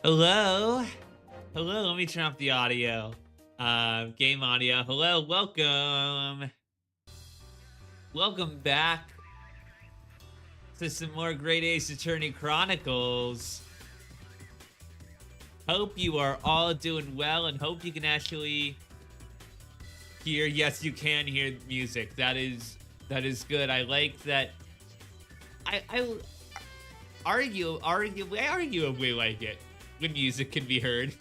Hello? Hello, let me turn off the audio. Game audio. Hello, welcome. Welcome back to some more Great Ace Attorney Chronicles. Hope you are all doing well and hope you can actually hear. Yes, you can hear music. That is good. I like that. I arguably like it when music can be heard.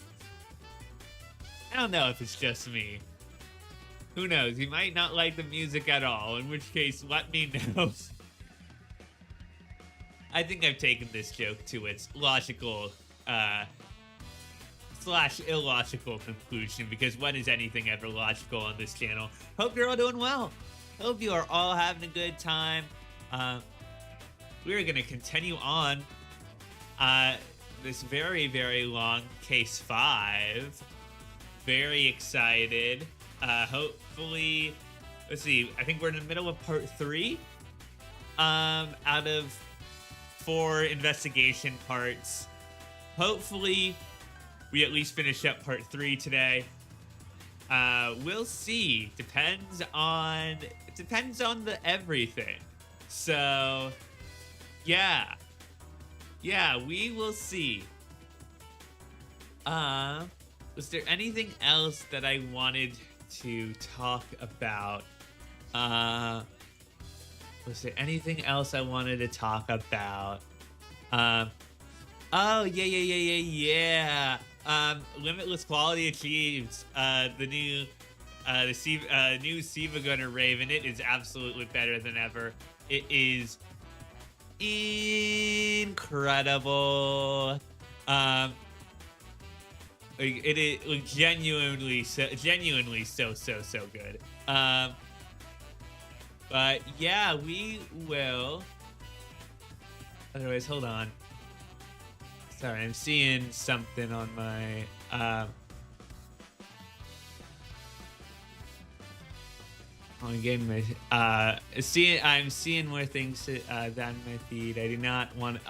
I don't know if it's just me. Who knows? You might not like the music at all, in which case, let me know. I think I've taken this joke to its logical, slash illogical conclusion, because when is anything ever logical on this channel? Hope you're all doing well. Hope you are all having a good time. We're gonna continue on, this very, very long case 5. Very excited. Hopefully, let's see. I think we're in the middle of part 3. Out of 4 investigation parts. Hopefully, we at least finish up part 3 today. We'll see. Depends on the everything. So, yeah, we will see. Was there anything else that I wanted to talk about? Was there anything else I wanted to talk about? Oh, yeah. Limitless quality achieves. The new Siva Gunner Raven. It is absolutely better than ever. It is incredible. It is like, genuinely so good. But yeah, we will. Otherwise, hold on. Sorry, I'm seeing something on my on game. I'm seeing more things than my feed. I do not want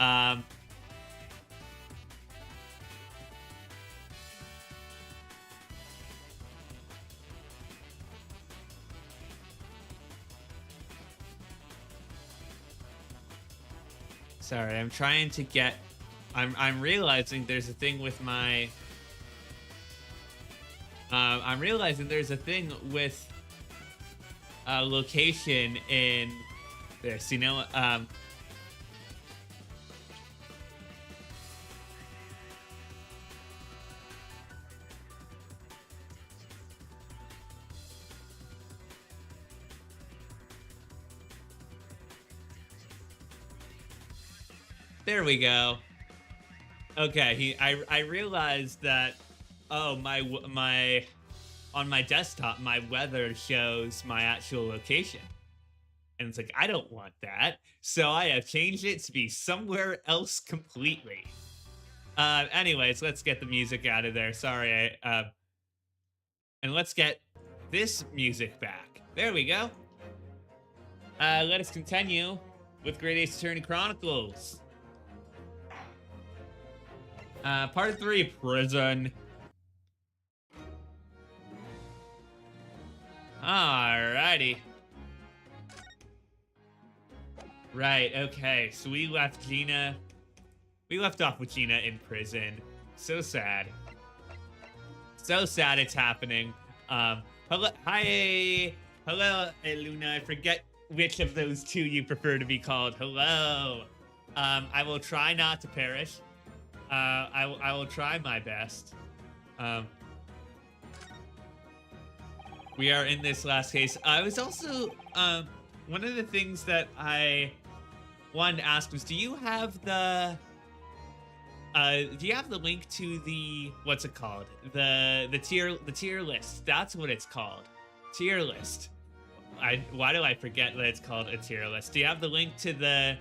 Sorry, I'm trying to get. I'm realizing there's a thing with my. I'm realizing there's a thing with location in this. You know, there we go. Okay, I realized that. Oh, my on my desktop, my weather shows my actual location, and it's like I don't want that, so I have changed it to be somewhere else completely. Anyways, let's get the music out of there. Sorry, and let's get this music back. There we go. Let us continue with Great Ace Attorney Chronicles. Part 3, Prison. Alrighty. Right, okay, so we left off with Gina in prison. So sad. So sad it's happening. Hello, hi, hello, Luna. I forget which of those two you prefer to be called. Hello. I will try not to perish. I will try my best. We are in this last case. I was also, one of the things that I wanted to ask was, do you have the link to the, what's it called? The tier list. That's what it's called. Tier list. Why do I forget that it's called a tier list? Do you have the link to the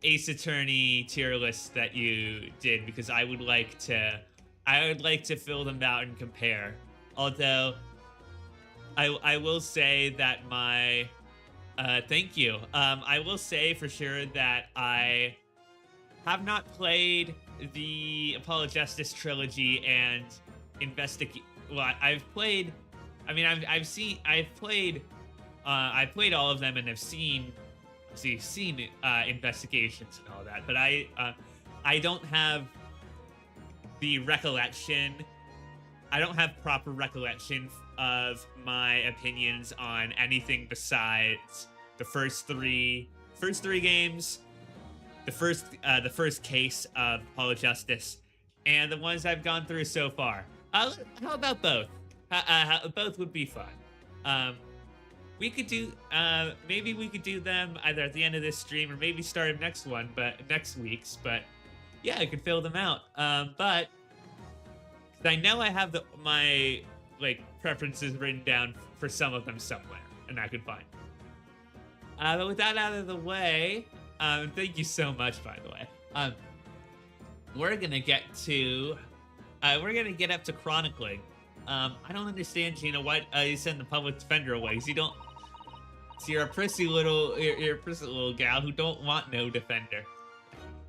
Ace Attorney tier list that you did? Because I would like to fill them out and compare. Although I will say that thank you. I will say for sure that have not played the Apologistus trilogy and investigate. Well, I've played. I mean, I've played all of them and have seen investigations and all that. But I don't have the recollection. I don't have proper recollection of my opinions on anything besides the first three games, the first case of Apologistus, and the ones I've gone through so far. How about both? Both would be fun. We could do, maybe we could do them either at the end of this stream or maybe start of next week's. But yeah, I could fill them out. But I know I have my preferences written down for some of them somewhere, and I could find them. But with that out of the way, thank you so much, by the way. We're gonna get up to chronicling. I don't understand, Gina, why you send the public defender away. Cause you're a prissy little gal who don't want no defender.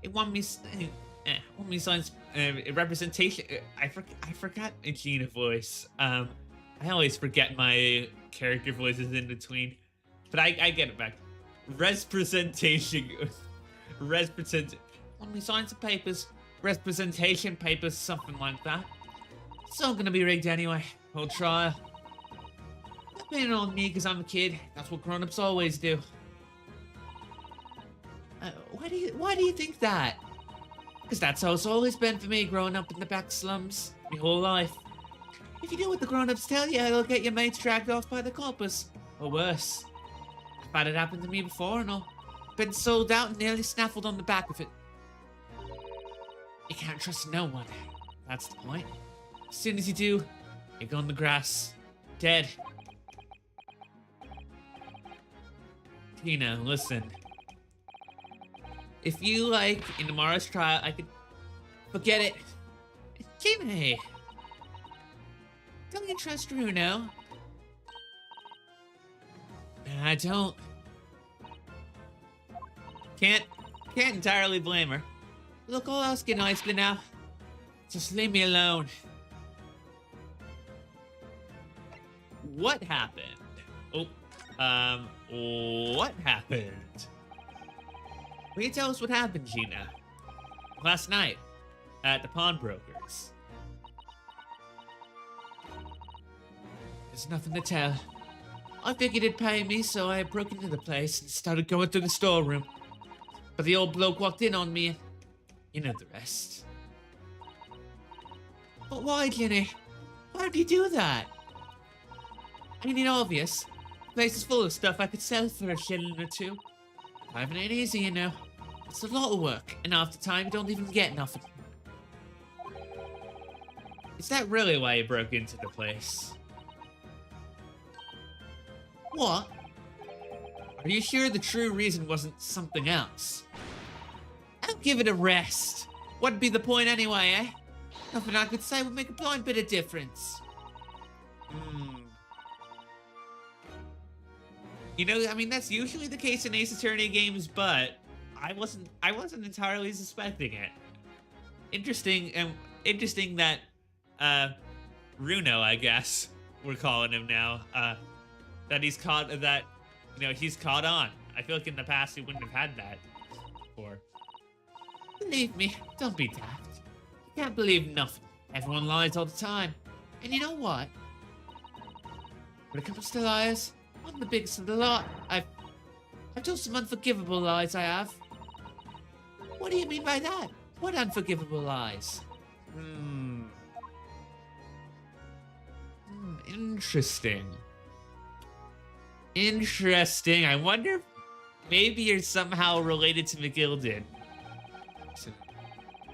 It want me son's representation. I forgot a Gina voice. I always forget my character voices in between, but I get it back. Representation. Want me sign some papers. Representation papers, something like that. It's all gonna be rigged anyway. Whole trial. Not blaming it on me because I'm a kid. That's what grown-ups always do. Why do you think that? Because that's how it's always been for me growing up in the back slums my whole life. If you do what the grown-ups tell you, it'll get your mates dragged off by the coppers. Or worse. I've had it happen to me before and I've been sold out and nearly snaffled on the back of it. You can't trust no one. That's the point. As soon as you do, you go on the grass. Dead. Tina, listen. If you like, in tomorrow's trial, I could... Forget it. Tina! Don't you trust Runo? I don't. Can't entirely blame her. Look, I'll ask you nicely now. Just leave me alone. What happened? What happened? Will you tell us what happened, Gina? Last night, at the pawnbrokers. There's nothing to tell. I figured it'd pay me, so I broke into the place and started going through the storeroom. But the old bloke walked in on me and you know the rest. But why, Ginny? Why would you do that? I mean, it's obvious. The place is full of stuff I could sell for a shilling or two. Driving ain't easy, you know. It's a lot of work, and half the time you don't even get nothing. Is that really why you broke into the place? What? Are you sure the true reason wasn't something else? I'll give it a rest. What'd be the point anyway, eh? Nothing I could say would make a blind bit of difference. You know, I mean, that's usually the case in Ace Attorney games, but I wasn't entirely suspecting it. Interesting that, Runo, I guess, we're calling him now, that he's caught on. I feel like in the past he wouldn't have had that before. Believe me, don't be daft. You can't believe nothing. Everyone lies all the time. And you know what? When it comes to liars, I'm the biggest of the lot. I've told some unforgivable lies, I have. What do you mean by that? What unforgivable lies? Interesting. Interesting. I wonder if maybe you're somehow related to McGilded. So,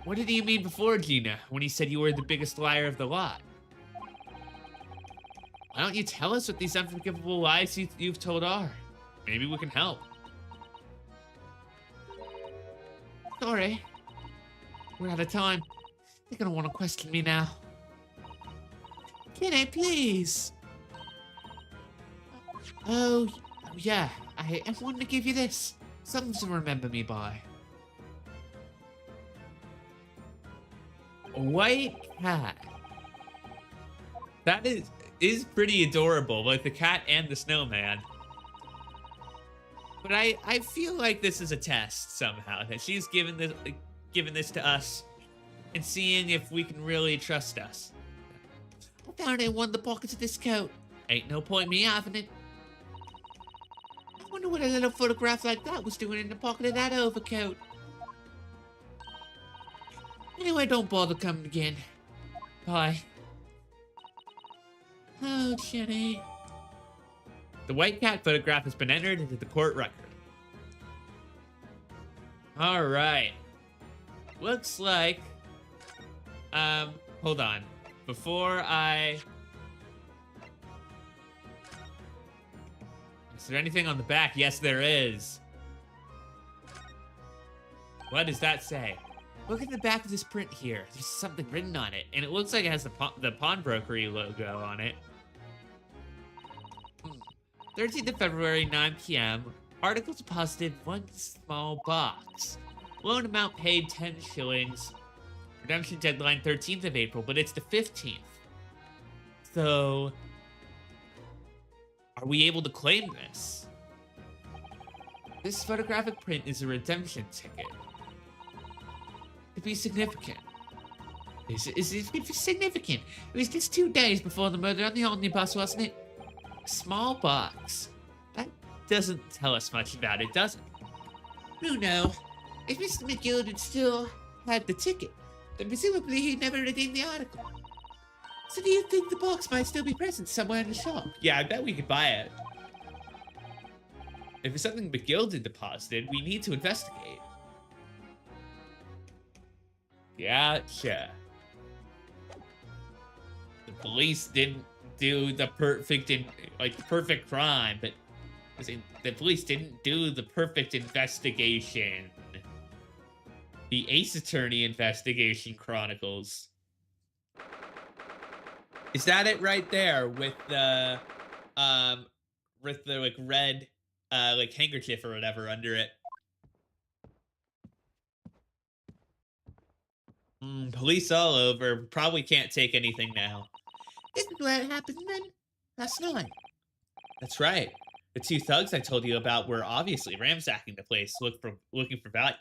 what did he mean before, Gina, when he said you were the biggest liar of the lot? Why don't you tell us what these unforgivable lies you've told are? Maybe we can help. Sorry. We're out of time. They're gonna want to question me now. Can I please? Oh, yeah. I wanted to give you this. Something to remember me by. white cat. That is pretty adorable, like the cat and the snowman. But I feel like this is a test somehow, that she's given this to us and seeing if we can really trust us. I found it in one of the pockets of this coat. Ain't no point me having it. I wonder what a little photograph like that was doing in the pocket of that overcoat. Anyway, don't bother coming again. Bye. Oh, Jenny. The white cat photograph has been entered into the court record. All right. Looks like... hold on. Before I... Is there anything on the back? Yes, there is. What does that say? Look at the back of this print here. There's something written on it, and it looks like it has the pawnbrokery logo on it. 13th of February, 9 p.m. Article deposited 1 small box. Loan amount paid 10 shillings. Redemption deadline 13th of April, but it's the 15th. So, are we able to claim this? This photographic print is a redemption ticket. To be significant. Is it significant? It was just 2 days before the murder on the omnibus, wasn't it? A small box. That doesn't tell us much about it, does it? Who knows? If Mr. mcgilded still had the ticket, then presumably he never redeemed the article. So do you think the box might still be present somewhere in the shop? Yeah, I bet we could buy it. If it's something mcgilded deposited, we need to investigate. Gotcha. The police didn't do the perfect crime, but the police didn't do the perfect investigation. The Ace Attorney Investigation Chronicles. Is that it right there with the like red like handkerchief or whatever under it? Police all over. Probably can't take anything now. Isn't what happened then? Last night. That's right. The 2 thugs I told you about were obviously ransacking the place, looking for valuables.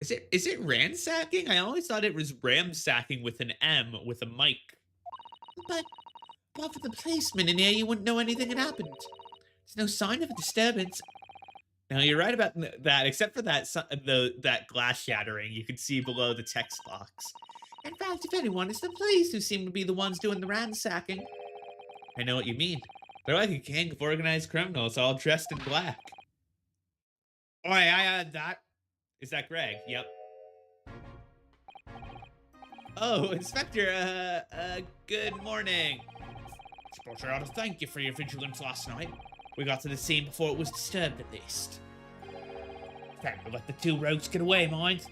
Is it ransacking? I always thought it was ramsacking with an M with a mic. But for the policeman in here, you wouldn't know anything had happened. There's no sign of a disturbance. Now you're right about that, except for that glass shattering you could see below the text box. In fact, if anyone, it's the police who seem to be the ones doing the ransacking. I know what you mean. They're like a gang of organized criminals, all dressed in black. Oi, I heard that. Is that Greg? Yep. Oh, Inspector, good morning. Suppose I ought to thank you for your vigilance last night. We got to the scene before it was disturbed, at least. Can't let the 2 rogues get away, mind.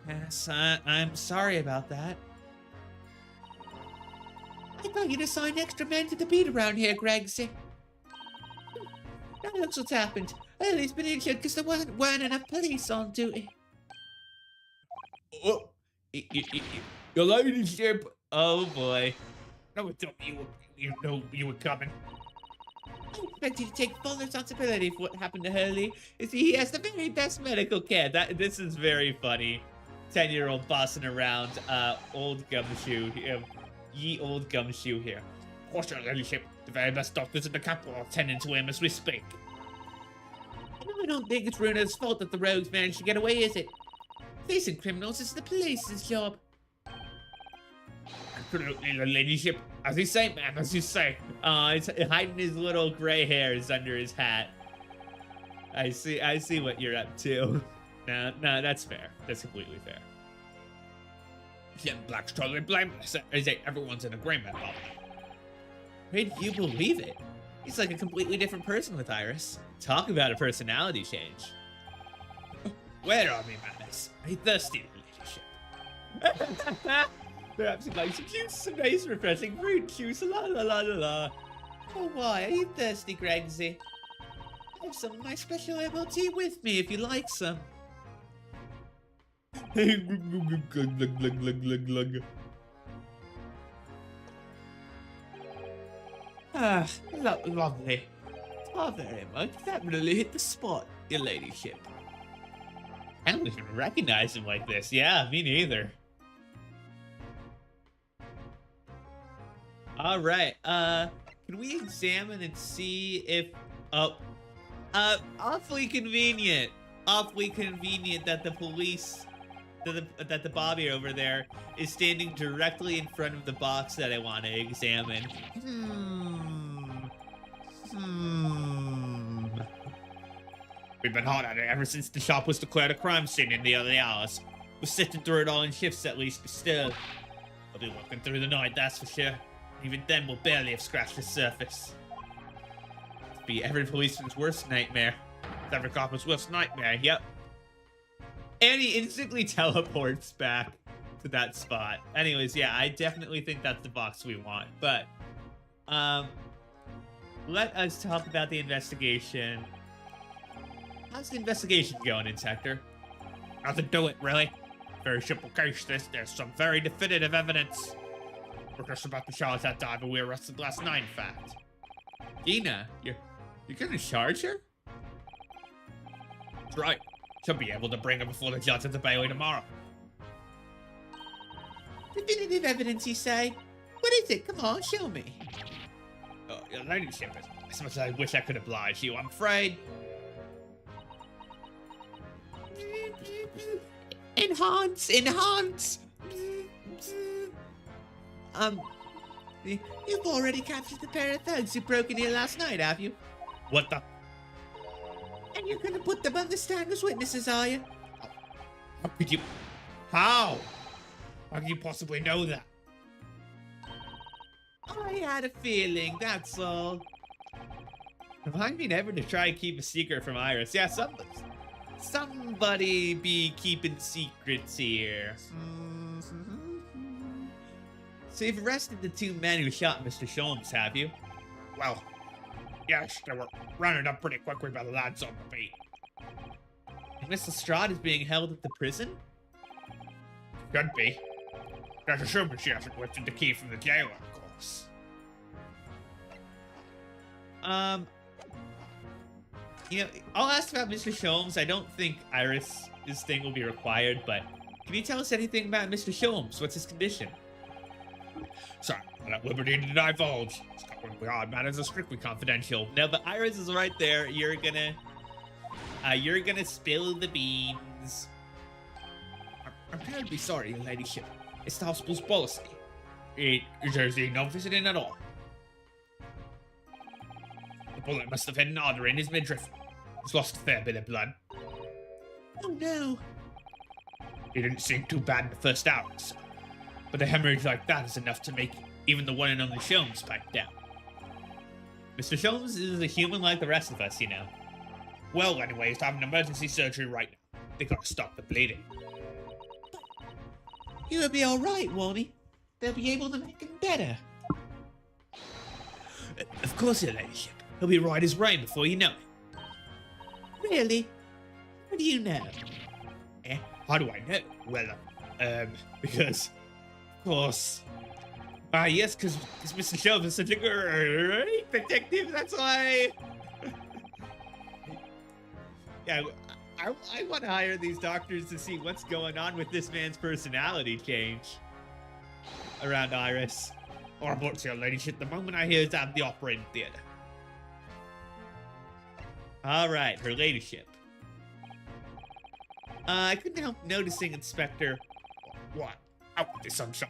Yes, I'm sorry about that. I thought you'd assign extra men to the beat around here, Gregsy. That looks what's happened. Early's been injured because there weren't enough police on duty. Oh, your ladyship. Oh boy. No, it don't. You know you were coming. I expect you to take full responsibility for what happened to Hurley. You see, he has the very best medical care. This is very funny. 10-year-old bossing around, old gumshoe. Ye old gumshoe here. Of course, your ladyship. The very best doctors in the capital are tending to him as we speak. I don't think it's Runa's fault that the rogues managed to get away, is it? Facing criminals is the police's job. Absolutely, your ladyship. As you say, ma'am, as you say. He's hiding his little gray hairs under his hat. I see what you're up to. No, that's fair. That's completely fair. Jim Black's totally blameless. Everyone's in agreement about it. Wait, you believe it? He's like a completely different person with Iris. Talk about a personality change. Where are we, madness? Are you thirsty, your ladyship? Perhaps you'd like some juice, some nice refreshing fruit juice, la la la la la. Oh, why? Are you thirsty, Gregsy? I have some of my special herbal tea with me if you like some. Ah, lovely. Oh, very much. That really hit the spot, your ladyship. I don't even recognize him like this. Yeah, me neither. All right. Can we examine and see if? Oh, awfully convenient. Awfully convenient that the police, that the Bobby over there is standing directly in front of the box that I want to examine. We've been hot at it ever since the shop was declared a crime scene in the early hours. We're sifting through it all in shifts at least, but still. I'll be working through the night, that's for sure. Even then, we'll barely have scratched the surface. It'll be every policeman's worst nightmare. It's every copper's worst nightmare, yep. And he instantly teleports back to that spot. Anyways, yeah, I definitely think that's the box we want. But, let us talk about the investigation. How's the investigation going, Inspector? Nothing to it, really. Very simple case, this. There's some very definitive evidence. We're just about to charge that diver we arrested last night, in fact. Gina, you're gonna charge her? That's right. She'll be able to bring her before the judge at the Bailey tomorrow. Definitive evidence, you say? What is it? Come on, show me. Oh, your ladyship, as much as I wish I could oblige you, I'm afraid. Enhance! You've already captured the pair of thugs who broke in here last night, have you? What the? And you're gonna put them on the stand as witnesses, are you? How could you? How? How can you possibly know that? I had a feeling, that's all. Remind me never to try and keep a secret from Iris. Yeah, somebody be keeping secrets here. So you've arrested the two men who shot Mr. Sholmes, have you? Well, yes, they were rounded up pretty quickly by the lads on the beat. And Miss Lestrade is being held at the prison? Could be. That's assuming she hasn't lifted the key from the jailer, of course. You know, I'll ask about Mr. Sholmes. I don't think Iris' thing will be required, but can you tell us anything about Mr. Sholmes? What's his condition? Sorry, I'm at liberty to divulge. Scotland Yard matters are strictly confidential. No, but Iris is right there. You're gonna spill the beans. I'm terribly sorry, your ladyship. It's the hospital's policy. There's no visiting at all. The bullet must have hit an artery in his midriff. He's lost a fair bit of blood. Oh no. He didn't seem too bad in the first hours. But a hemorrhage like that is enough to make even the one and only Sholmes pipe down. Mr. Sholmes is a human like the rest of us, you know. Well, anyway, he's having emergency surgery right now. They gotta stop the bleeding. He'll be alright, won't he? They'll be able to make him better. Of course, your ladyship. He'll be right as rain before you know it. Really? How do you know? How do I know? Well, because... Of course. Yes, because Mr. Sholmes is such a great detective, that's why. Yeah, I want to hire these doctors to see what's going on with this man's personality change around Iris. Or what's your ladyship, the moment I hear it's at the operating theater. Alright, her ladyship. I couldn't help noticing, Inspector. What? Out with the sunshine.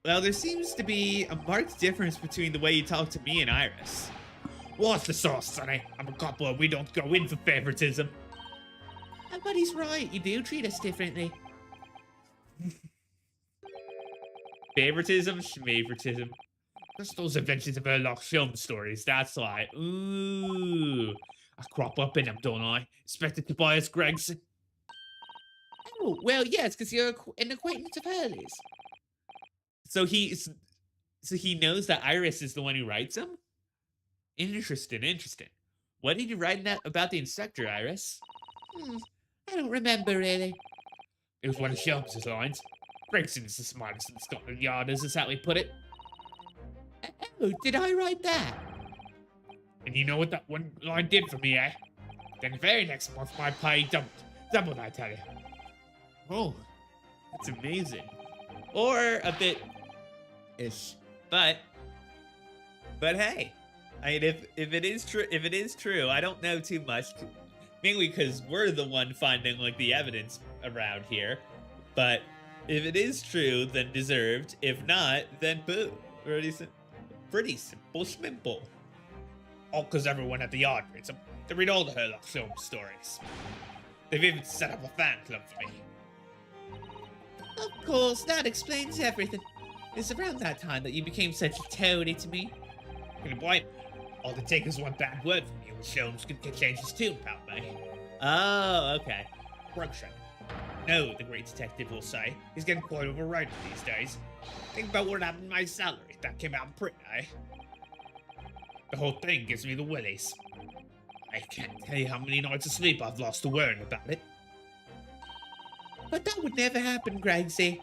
Well, there seems to be a marked difference between the way you talk to me and Iris. What's the sauce, Sonny? I'm a couple and we don't go in for favoritism. But he's right, you do treat us differently. Favoritism? Schmavoritism. Just those adventures of Sherlock Holmes stories, that's why. Ooh. I crop up in them, don't I? Inspector Tobias Gregson. Oh, well, yes, because you're an acquaintance of Hurley's. So he knows that Iris is the one who writes them? Interesting. What did you write in that about the inspector, Iris? I don't remember, really. It was one of Shelms's lines. Gregson's the smartest in Scotland Yard, as Sally put it. Oh, did I write that? And you know what that one line did for me, eh? Then the very next month, my pay doubled. Doubled, I tell you. Oh, that's amazing. Or a bit ish. But hey, I mean, if it is true, I don't know too much. Mainly because we're the one finding like the evidence around here. But if it is true, then deserved. If not, then boo. Pretty simple schmimple. All because everyone at the yard reads them. They read all the Sherlock Holmes stories. They've even set up a fan club for me. Of course, that explains everything. It's around that time that you became such a toady to me. Good point. All it takes is one bad word from you, and Sholmes could change his tune about me. Oh, okay. Rugshot. No, the great detective will say. He's getting quite overrated these days. Think about what happened to my salary. That came out pretty, eh? The whole thing gives me the willies. I can't tell you how many nights of sleep I've lost to worrying about it. But that would never happen, Gregsy.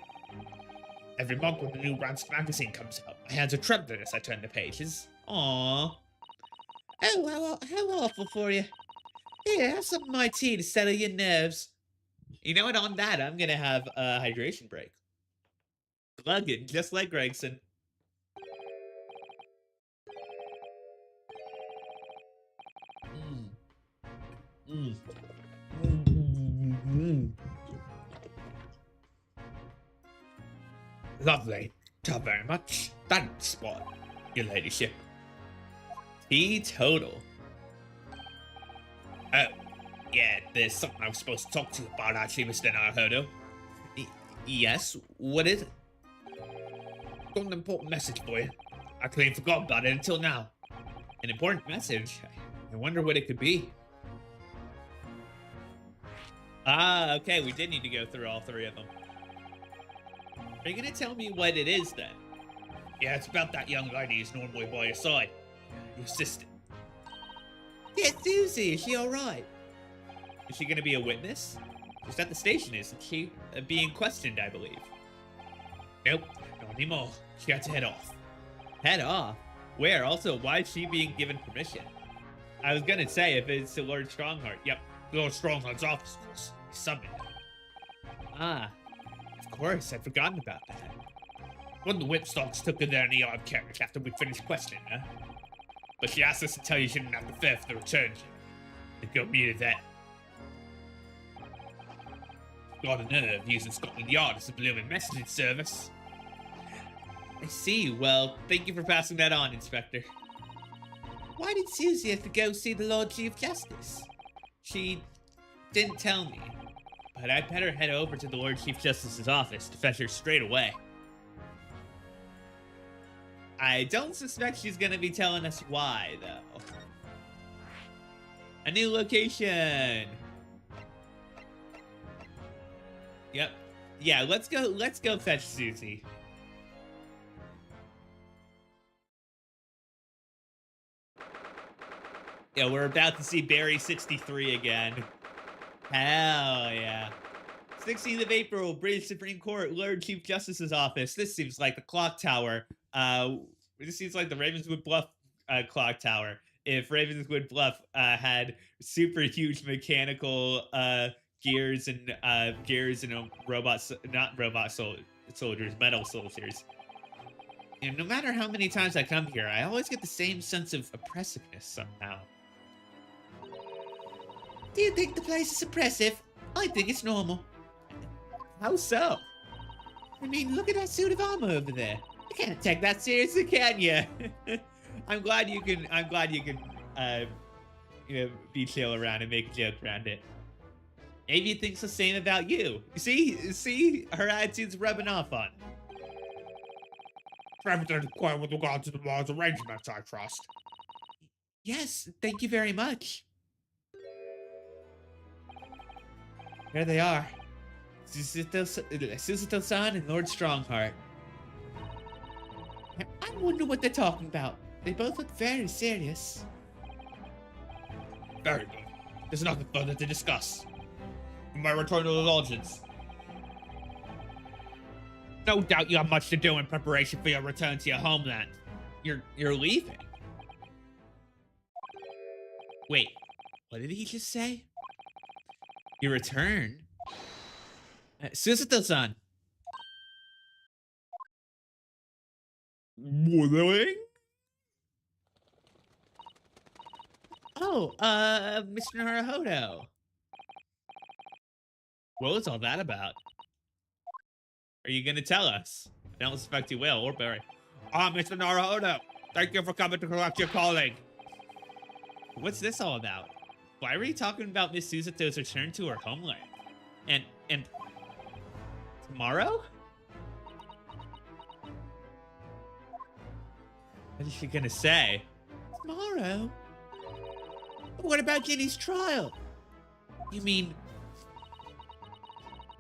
Every month when the new Rance magazine comes out, my hands are trembling as I turn the pages. Aww. Oh, how awful for you. Here, have some of my tea to settle your nerves. You know what, on that, I'm gonna have a hydration break. Plug in, just like Gregson. Lovely. Thank you very much. Thanks, spot, your ladyship. Teetotal. Oh, yeah, there's something I was supposed to talk to you about, actually, Mr. Naruhodo. Yes? What is it? Got an important message for you. I clearly forgot about it until now. An important message? I wonder what it could be. Ah, okay, we did need to go through all three of them. Are you gonna tell me what it is, then? Yeah, it's about that young lady who's normally by your side. Your sister. Yeah, Susie, is she alright? Is she gonna be a witness? She's at the station, isn't she? Being questioned, I believe. Nope, not anymore. She had to head off. Head off? Where? Also, why is she being given permission? I was gonna say, if it's to Lord Strongheart. Yep, Lord Strongheart's office, of course. He summoned her. Ah, of course, I'd forgotten about that. One of the whipstocks took her there in the yard carriage after we finished questioning her. But she asked us to tell you she didn't have to fear for the return. And go meet her there. Got a nerve using Scotland Yard as a blooming messaging service. I see. Well, thank you for passing that on, Inspector. Why did Susie have to go see the Lord Chief Justice? She didn't tell me. But I'd better head over to the Lord Chief Justice's office to fetch her straight away. I don't suspect she's gonna be telling us why, though. A new location! Yep. Yeah, let's go fetch Susie. Yeah, we're about to see Barry 63 again. Hell yeah. 16th of April, British Supreme Court, Lord Chief Justice's office. This seems like the clock tower. This seems like the Ravenswood Bluff clock tower. If Ravenswood Bluff had super huge mechanical gears and robots, not robot soldiers, metal soldiers. And no matter how many times I come here, I always get the same sense of oppressiveness somehow. Do you think the place is oppressive? I think it's normal. How so? I mean, look at that suit of armor over there. You can't take that seriously, can you? I'm glad you can, be chill around and make a joke around it. Maybe he thinks the same about you. See, her attitude's rubbing off on. Everything's quiet with regard to the law's arrangements, I trust. Yes, thank you very much. There they are. Susato-san and Lord Strongheart. I wonder what they're talking about. They both look very serious. Very good. There's nothing further to discuss. My return to the lodges. No doubt you have much to do in preparation for your return to your homeland. You're leaving? Wait, what did he just say? Your return? Susato-san. What? Oh, Mr. Naruhodo. What was all that about? Are you gonna tell us? I don't suspect you will, or Barry. Mr. Naruhodo, thank you for coming to collect your calling. What's this all about? Why were you talking about Miss Susato's return to her homeland? And tomorrow? What is she gonna say? Tomorrow? What about Ginny's trial? You mean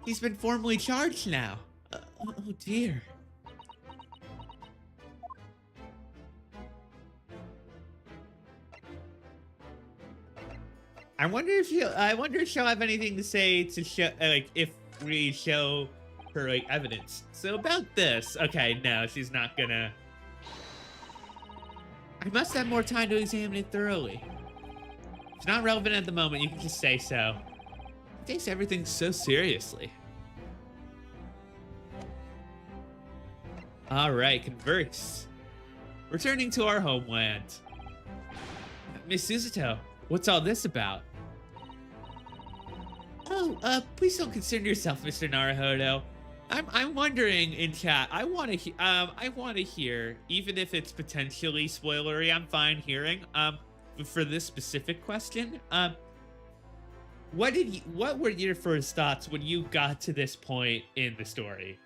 he's been formally charged now? Oh dear. I wonder if she'll have anything to say to show, like, if we show her, like, evidence. So about this, okay, no, she's not gonna. I must have more time to examine it thoroughly. It's not relevant at the moment, you can just say so. He takes everything so seriously. Alright, converse. Returning to our homeland. Miss Susato, what's all this about? Oh, please don't concern yourself, Mr. Naruhodo. I'm wondering in chat. I want to hear, even if it's potentially spoilery. I'm fine hearing. But for this specific question, what were your first thoughts when you got to this point in the story?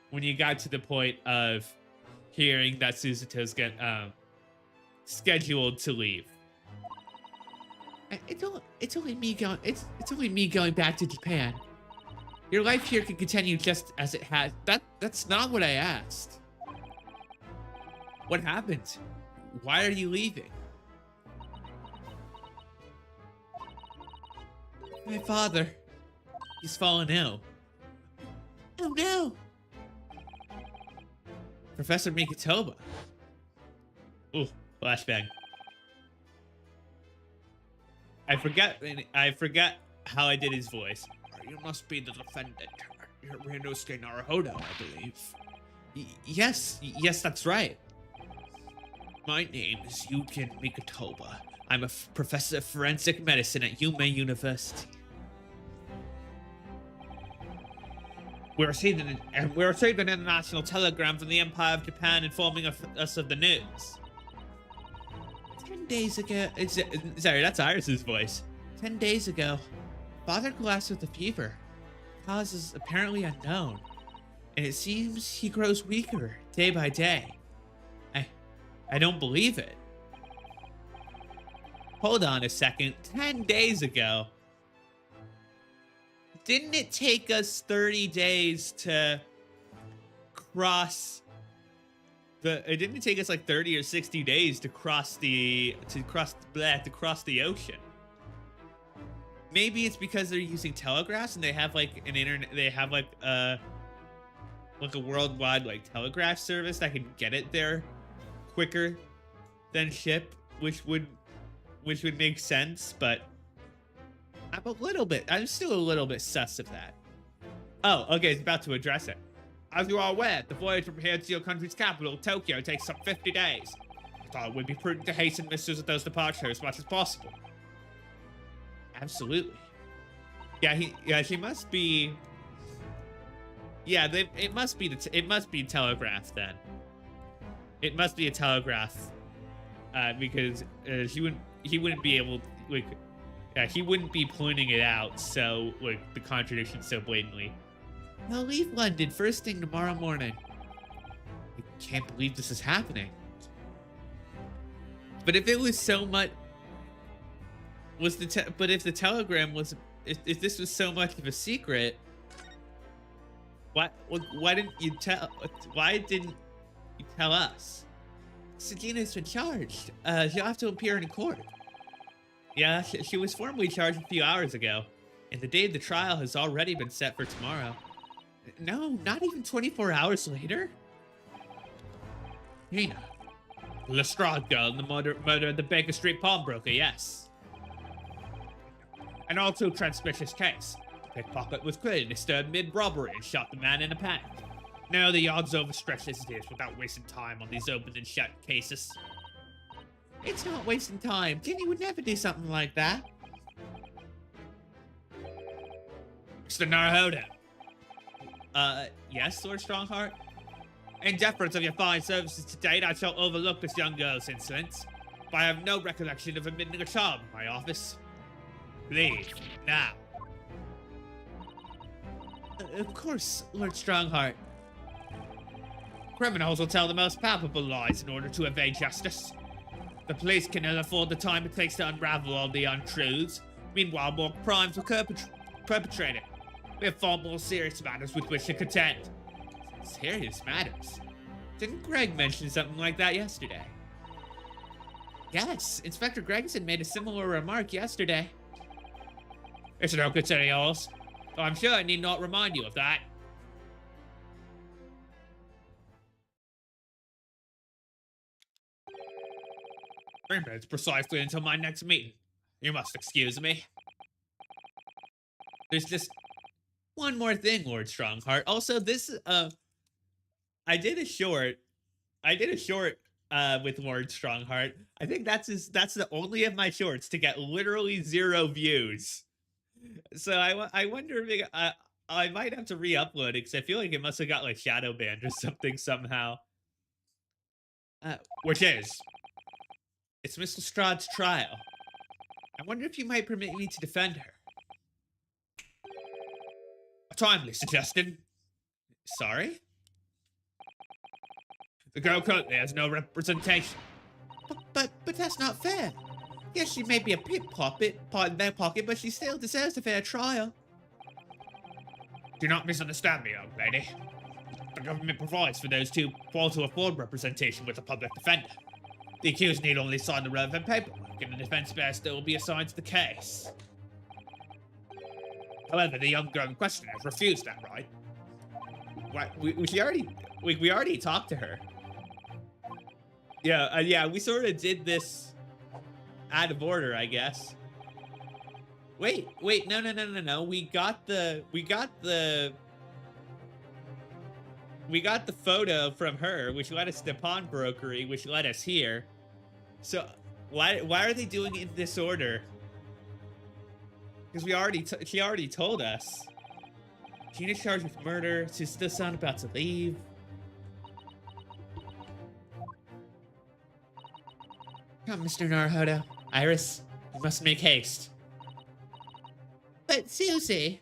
When you got to the point of hearing that Susato's scheduled to leave? It's only me going back to Japan. Your life here can continue just as it has. That's not what I asked. What happened? Why are you leaving? My father. He's fallen ill. Oh no. Professor Mikitoba. Ooh, flashbang. I forgot how I did his voice. You must be the defendant, Ryunosuke Naruhodo, I believe. Yes, that's right. My name is Yukin Mikitoba. I'm a professor of forensic medicine at Yume University. We received an international telegram from the Empire of Japan informing us of the news. 10 days ago, sorry, that's Iris's voice. 10 days ago, Father collapsed with a fever. Cause is apparently unknown, and it seems he grows weaker day by day. I don't believe it. Hold on a second. 10 days ago. Didn't it take us 30 days to cross the? It didn't take us like 30 or 60 days to cross the ocean. Maybe it's because they're using telegraphs and they have like an internet. They have like a worldwide like telegraph service that can get it there quicker than ship, which would make sense. But I'm still a little bit sus of that. Oh, okay, it's about to address it. As you are aware, the voyage from here to your country's capital, Tokyo, takes some 50 days. I thought it would be prudent to hasten Miss Susato's departure as much as possible. Absolutely. She must be. Yeah, it must be telegraph then. It must be a telegraph, because he wouldn't be able like. Yeah, he wouldn't be pointing it out, so, like, the contradiction so blatantly. I'll leave London first thing tomorrow morning. I can't believe this is happening. But if it was so much... But if the telegram was... If this was so much of a secret... Why didn't you tell... Why didn't you tell us? Sagina's been charged. She'll have to appear in court. Yeah, she was formally charged a few hours ago, and the date of the trial has already been set for tomorrow. No, not even 24 hours later. Nina. The Lestrade girl and the murder of the Baker Street pawnbroker, yes. An all too transsuspicious case. The pickpocket was clearly disturbed mid-robbery and shot the man in a panic. No, the odds overstretched as it is without wasting time on these open and shut cases. It's not wasting time. Jenny would never do something like that. Mr. Naruhodo. Yes, Lord Strongheart? In deference of your fine services to date, I shall overlook this young girl's insolence, but I have no recollection of admitting a child in my office. Leave, now. Of course, Lord Strongheart. Criminals will tell the most palpable lies in order to evade justice. The police can ill afford the time it takes to unravel all the untruths. Meanwhile, more crimes are perpetrated. We have far more serious matters with which to contend. Serious matters? Didn't Greg mention something like that yesterday? Yes, Inspector Gregson made a similar remark yesterday. It's no concern of yours. I'm sure I need not remind you of that. 3 minutes precisely until my next meeting. You must excuse me. There's just one more thing, Lord Strongheart. Also, this, I did a short with Lord Strongheart. I think that's the only of my shorts to get literally 0 views. So I wonder if I might have to re-upload it because I feel like it must have got like shadow banned or something somehow. Which is? It's Miss Lestrade's trial. I wonder if you might permit me to defend her. A timely suggestion. Sorry? The girl currently has no representation. But that's not fair. Yes, she may be a pickpocket, but she still deserves a fair trial. Do not misunderstand me, young lady. The government provides for those who fall to afford representation with a public defender. The accused need only sign the relevant paperwork, and the defense barrister will be assigned to the case. However, the young girl in question has refused that right. We already talked to her. Yeah, we sort of did this out of order, I guess. Wait, no. We got the photo from her, which led us to pawnbrokery, which led us here. So why are they doing it in this order? Because she already told us. Gina's charged with murder. She's still sound about to leave. Come, Mr. Naruhodo. Iris, you must make haste. But Susie,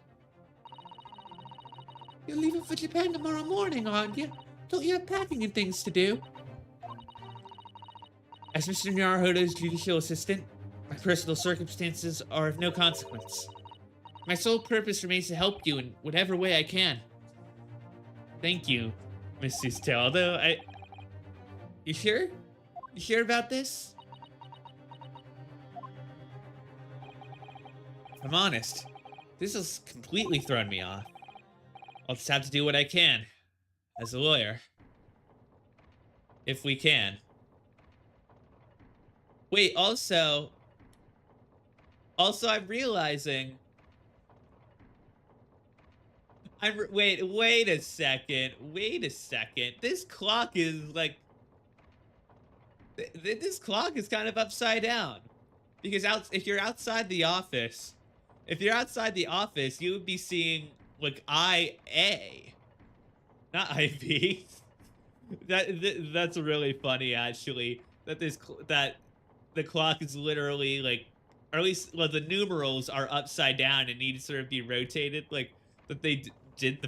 you're leaving for Japan tomorrow morning, aren't you? Don't you have packing and things to do? As Mr. Naruhodo's judicial assistant, my personal circumstances are of no consequence. My sole purpose remains to help you in whatever way I can. Thank you, Mrs. Taldo. You sure? You sure about this? If I'm honest, this has completely thrown me off. I'll just have to do what I can, as a lawyer. If we can. Wait, also I'm realizing... Wait a second. This clock is like... This clock is kind of upside down. Because if you're outside the office, you would be seeing like IA, not IV. That's really funny, actually. That the clock is literally like, or at least, well, the numerals are upside down and need to sort of be rotated, like that they did the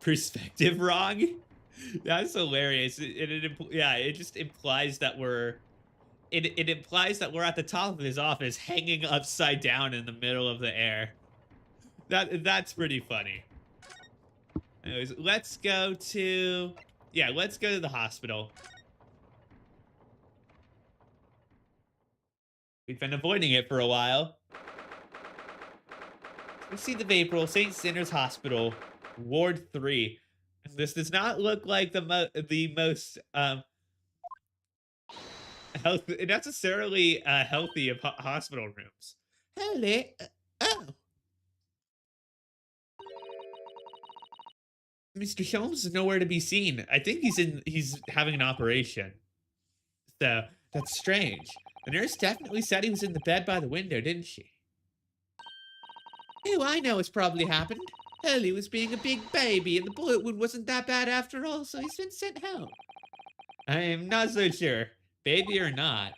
perspective wrong. That's hilarious. It just implies that it implies that we're at the top of his office, hanging upside down in the middle of the air. That's pretty funny. Anyways, let's go to the hospital. We've been avoiding it for a while. 16th of April, St. Sinner's Hospital, Ward 3. This does not look like the most necessarily healthy of hospital rooms. Hello. Oh, Mr. Holmes is nowhere to be seen. I think he's having an operation. So that's strange. The nurse definitely said he was in the bed by the window, didn't she? Oh, I know what's probably happened. Hurley was being a big baby, and the bullet wound wasn't that bad after all, so he's been sent home. I'm not so sure. Baby or not,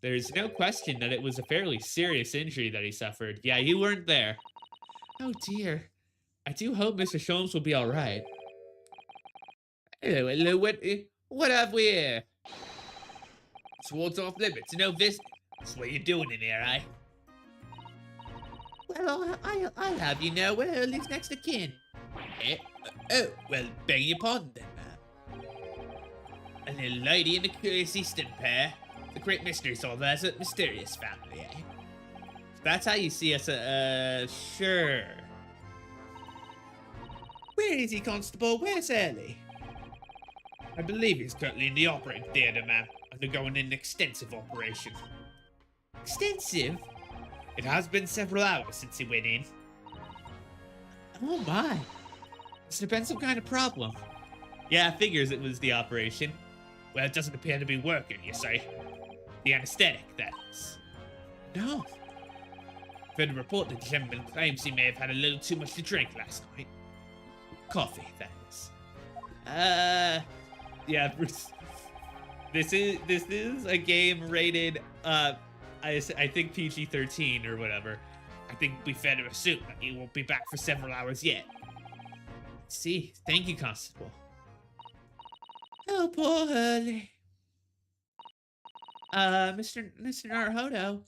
there's no question that it was a fairly serious injury that he suffered. Yeah, you weren't there. Oh dear. I do hope Mr. Sholmes will be all right. Hello, what have we here? Swords off limits, no visit. That's what you're doing in here, eh? Well, I'll have you know we're Hurley's next of kin. Eh? Oh, well, beg your pardon then, ma'am. A little lady and a curious eastern pair. The great mysteries of us a mysterious family, eh? If that's how you see us, sure. Where is he, Constable? Where's Hurley? I believe he's currently in the operating theatre, ma'am, undergoing an extensive operation. Extensive? It has been several hours since he went in. Oh my. Must have been some kind of problem. Yeah, figures it was the operation. Well, it doesn't appear to be working, you say. The anesthetic, that is. No. I've heard a report that the gentleman claims he may have had a little too much to drink last night. Coffee, that is. Yeah, Bruce. This is a game rated, I think PG-13 or whatever. I think we fair to assume that he won't be back for several hours yet. See, thank you, Constable. Oh, poor Hurley. Mr. Naruhodo.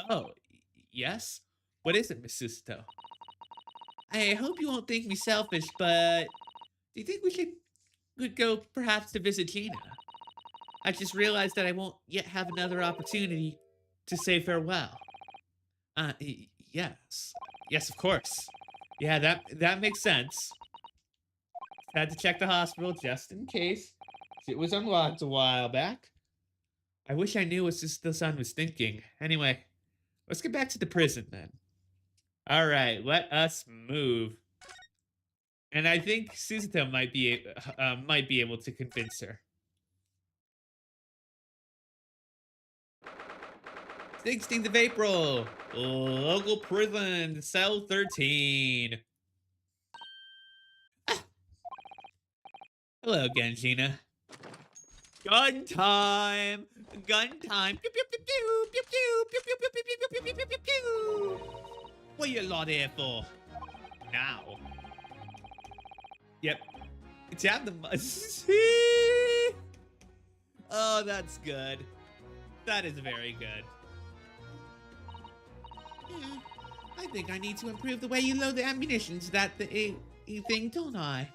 Oh, yes? What is it, Miss Susato? I hope you won't think me selfish, but do you think we could go perhaps to visit Gina? I just realized that I won't yet have another opportunity to say farewell. Yes. Yes, of course. Yeah, that makes sense. Had to check the hospital just in case. It was unlocked a while back. I wish I knew what the son was thinking. Anyway, let's get back to the prison then. All right, let us move. And I think Susato might be able to convince her. 16th of April, local prison, cell 13. Ah. Hello again, Gina. Gun time! Gun time! Pew, pew, pew, pew, pew, pew, pew, pew, pew, pew, pew, pew, pew, pew, pew. What you lot here for? Now. Yep. Tap the Oh, that's good. That is very good. Yeah, I think I need to improve the way you load the ammunition to that thing, don't I?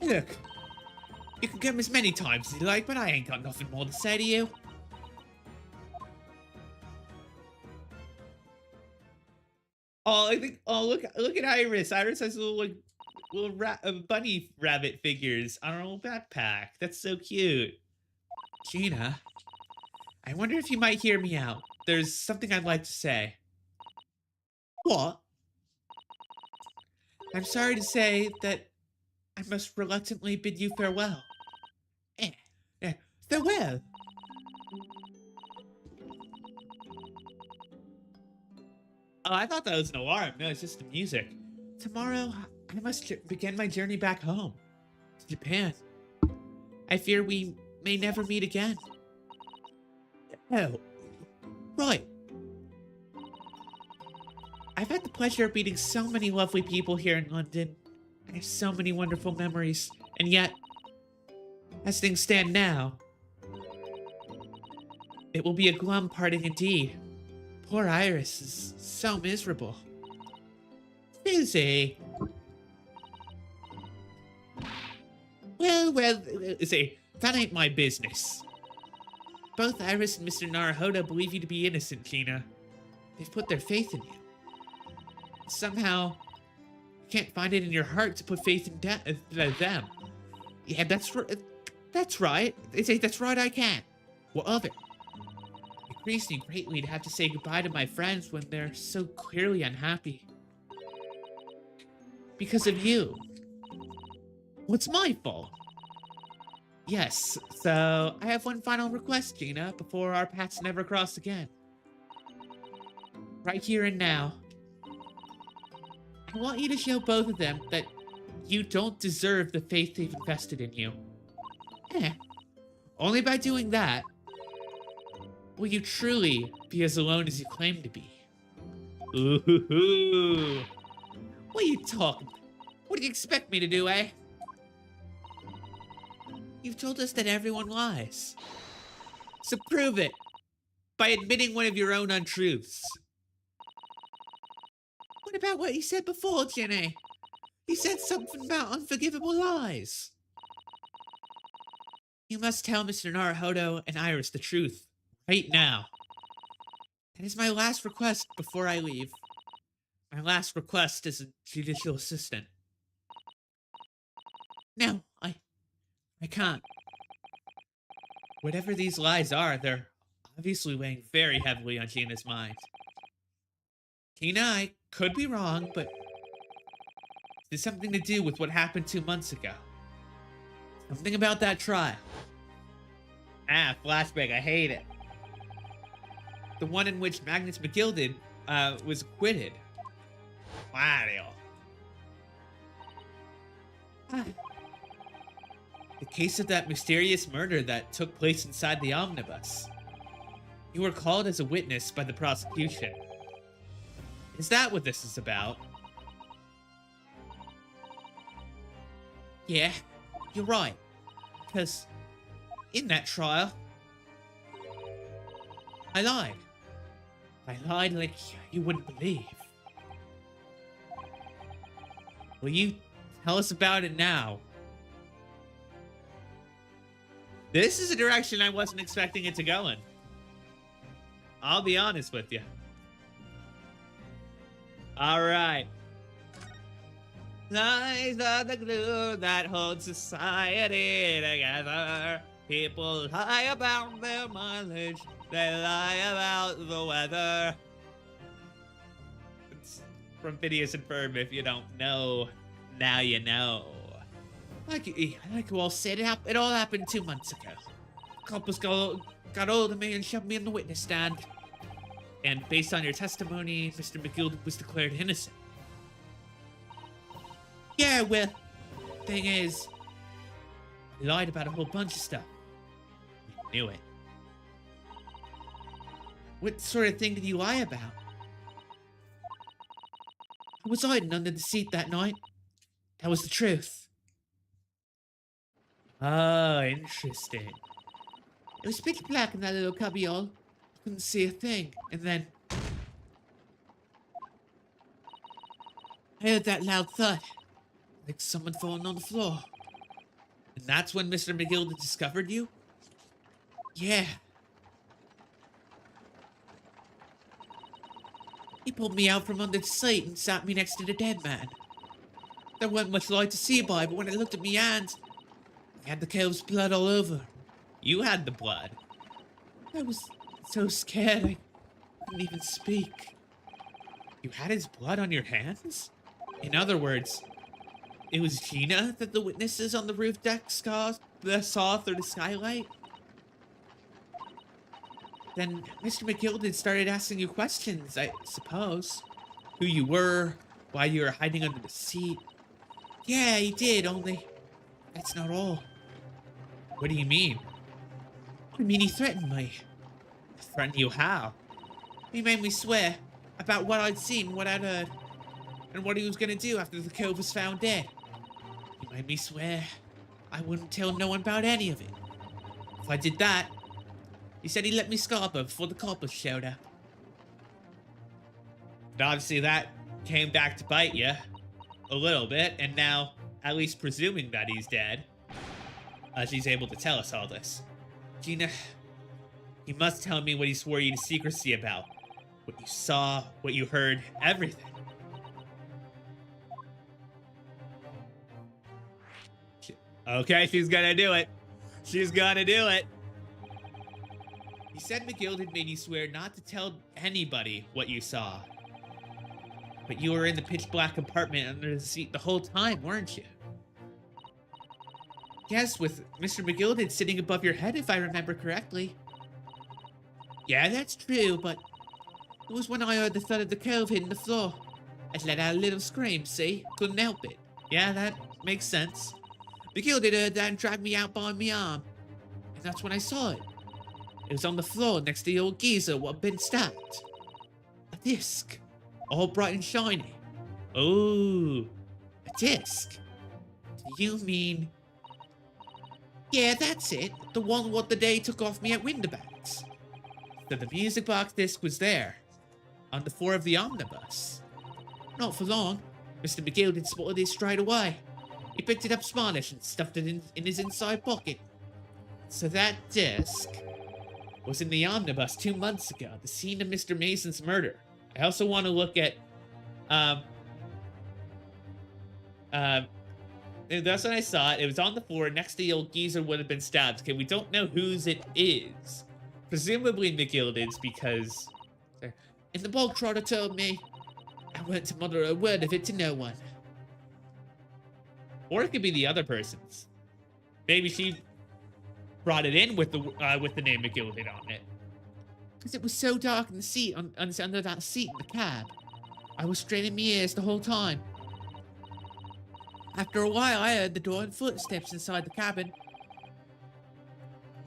Look, you can come as many times as you like, but I ain't got nothing more to say to you. Oh, I think. Oh, look at Iris. Iris has little bunny rabbit figures on her little backpack. That's so cute. Gina, I wonder if you might hear me out. There's something I'd like to say. What? I'm sorry to say that I must reluctantly bid you farewell. Farewell. Oh, I thought that was an alarm. No, it's just the music. Tomorrow, I must begin my journey back home to Japan. I fear we may never meet again. Oh, right. I've had the pleasure of meeting so many lovely people here in London. I have so many wonderful memories, and yet, as things stand now, it will be a glum parting indeed. Poor Iris is so miserable. Susie. Well, see, that ain't my business. Both Iris and Mr. Naruhodo believe you to be innocent, Gina. they've put their faith in you. Somehow, you can't find it in your heart to put faith in them. Yeah, that's right. They say that's right, I can. What of it? It grieves me greatly to have to say goodbye to my friends when they're so clearly unhappy. Because of you. What's my fault? Yes, so I have one final request, Gina, before our paths never cross again. Right here and now, I want you to show both of them that you don't deserve the faith they've invested in you. Only by doing that will you truly be as alone as you claim to be. Ooh. What are you talking about? What do you expect me to do, eh? You've told us that everyone lies. So prove it by admitting one of your own untruths. What about what you said before, Jenny? You said something about unforgivable lies. You must tell Mr. Naruhodo and Iris the truth, right now. That is my last request before I leave. My last request as a judicial assistant. No, I can't. Whatever these lies are, they're obviously weighing very heavily on Gina's mind. Tina, I could be wrong, but there's something to do with what happened 2 months ago. Something about that trial. Flashback, I hate it. The one in which Magnus McGilded was acquitted. Mario. The case of that mysterious murder that took place inside the omnibus. You were called as a witness by the prosecution. Is that what this is about? Yeah, you're right. Because in that trial, I lied. I lied like you wouldn't believe. Will you tell us about it now? This is a direction I wasn't expecting it to go in. I'll be honest with you. Alright. Lies are the glue that holds society together. People lie about their mileage. They lie about the weather. It's from Phineas and Ferb. If you don't know, now you know. Like you all said, it all happened 2 months ago. Coppers got hold of me and shoved me in the witness stand. And based on your testimony, Mr. McGilded was declared innocent. Yeah, well, thing is, I lied about a whole bunch of stuff. I knew it. What sort of thing did you lie about? I was hiding under the seat that night. That was the truth. Oh, interesting. It was pitch black in that little cubbyhole. I couldn't see a thing. And then I heard that loud thud. Like someone falling on the floor. And that's when Mr. McGilded discovered you? Yeah. He pulled me out from under the seat and sat me next to the dead man. There wasn't much light to see by, but when I looked at me hands, I had the calf's blood all over. You had the blood? I was so scared I couldn't even speak. You had his blood on your hands? In other words, it was Gina that the witnesses on the roof deck saw through the skylight? Then Mr. McGilded started asking you questions, I suppose. Who you were, why you were hiding under the seat. Yeah, he did, only that's not all. What do you mean? I mean, he threatened me. Threatened you how? He made me swear about what I'd seen, what I'd heard, and what he was gonna do after the cove was found dead. He made me swear I wouldn't tell no one about any of it. If I did that, he said he'd let me scarper before the coppers showed up. But obviously that came back to bite you. A little bit, and now, at least presuming that he's dead, she's able to tell us all this. Gina, you must tell me what he swore you to secrecy about. what you saw, what you heard, everything. Okay, she's gonna do it. She's gonna do it. You said McGilded made you swear not to tell anybody what you saw. But you were in the pitch black compartment under the seat the whole time, weren't you? Yes, with Mr. McGilded sitting above your head, if I remember correctly. Yeah, that's true, but it was when I heard the thud of the cove hitting the floor. I let out a little scream, see? Couldn't help it. Yeah, that makes sense. McGilded heard that and dragged me out by my arm. And that's when I saw it. It was on the floor next to the old geezer what had been stabbed. A disc. All bright and shiny. Ooh. A disc? Do you mean... Yeah, that's it. The one what the day took off me at Winterbanks. So the music box disc was there. On the floor of the omnibus. Not for long. Mr. McGilded spotted it straight away. He picked it up smallish and stuffed it in his inside pocket. So that disc was in the omnibus 2 months ago, the scene of Mr. Mason's murder. I also want to look at, that's when I saw it. It was on the floor next to the old geezer would have been stabbed. Okay, we don't know whose it is. Presumably McGilded's because... And the bog trotter told me I weren't to mutter a word of it to no one. Or it could be the other person's. Maybe she brought it in with the name McGilded on it. Because it was so dark in the seat, under that seat in the cab. I was straining my ears the whole time. After a while, I heard the door and footsteps inside the cabin.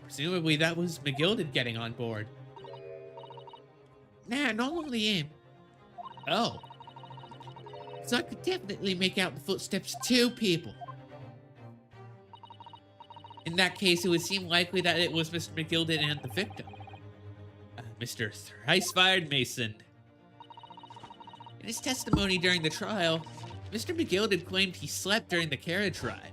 Presumably that was McGilded getting on board. Nah, not only him. Oh. So I could definitely make out the footsteps of 2 people. In that case, it would seem likely that it was Mr. McGilded and the victim. Mr. Thrice-Fired Mason. In his testimony during the trial, Mr. McGilded claimed he slept during the carriage ride.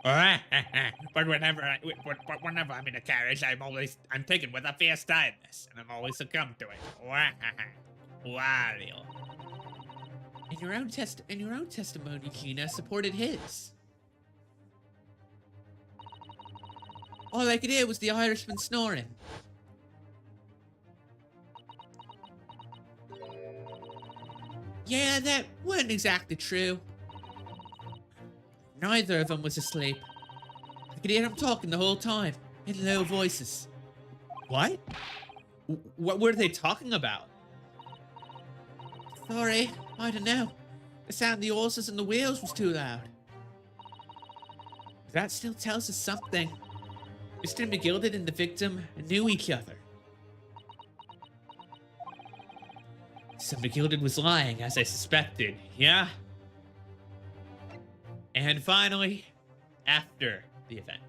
But whenever I'm in a carriage, I'm taken with a fierce tiredness, and I'm always succumb to it. Wario. And your own testimony, Gina, supported his. All I could hear was the Irishman snoring. Yeah, that wasn't exactly true. Neither of them was asleep. I could hear them talking the whole time, in low voices. What? What were they talking about? Sorry, I don't know. The sound of the horses and the wheels was too loud. That still tells us something. Mr. McGilded and the victim knew each other. So McGilded was lying, as I suspected, yeah? And finally, after the event.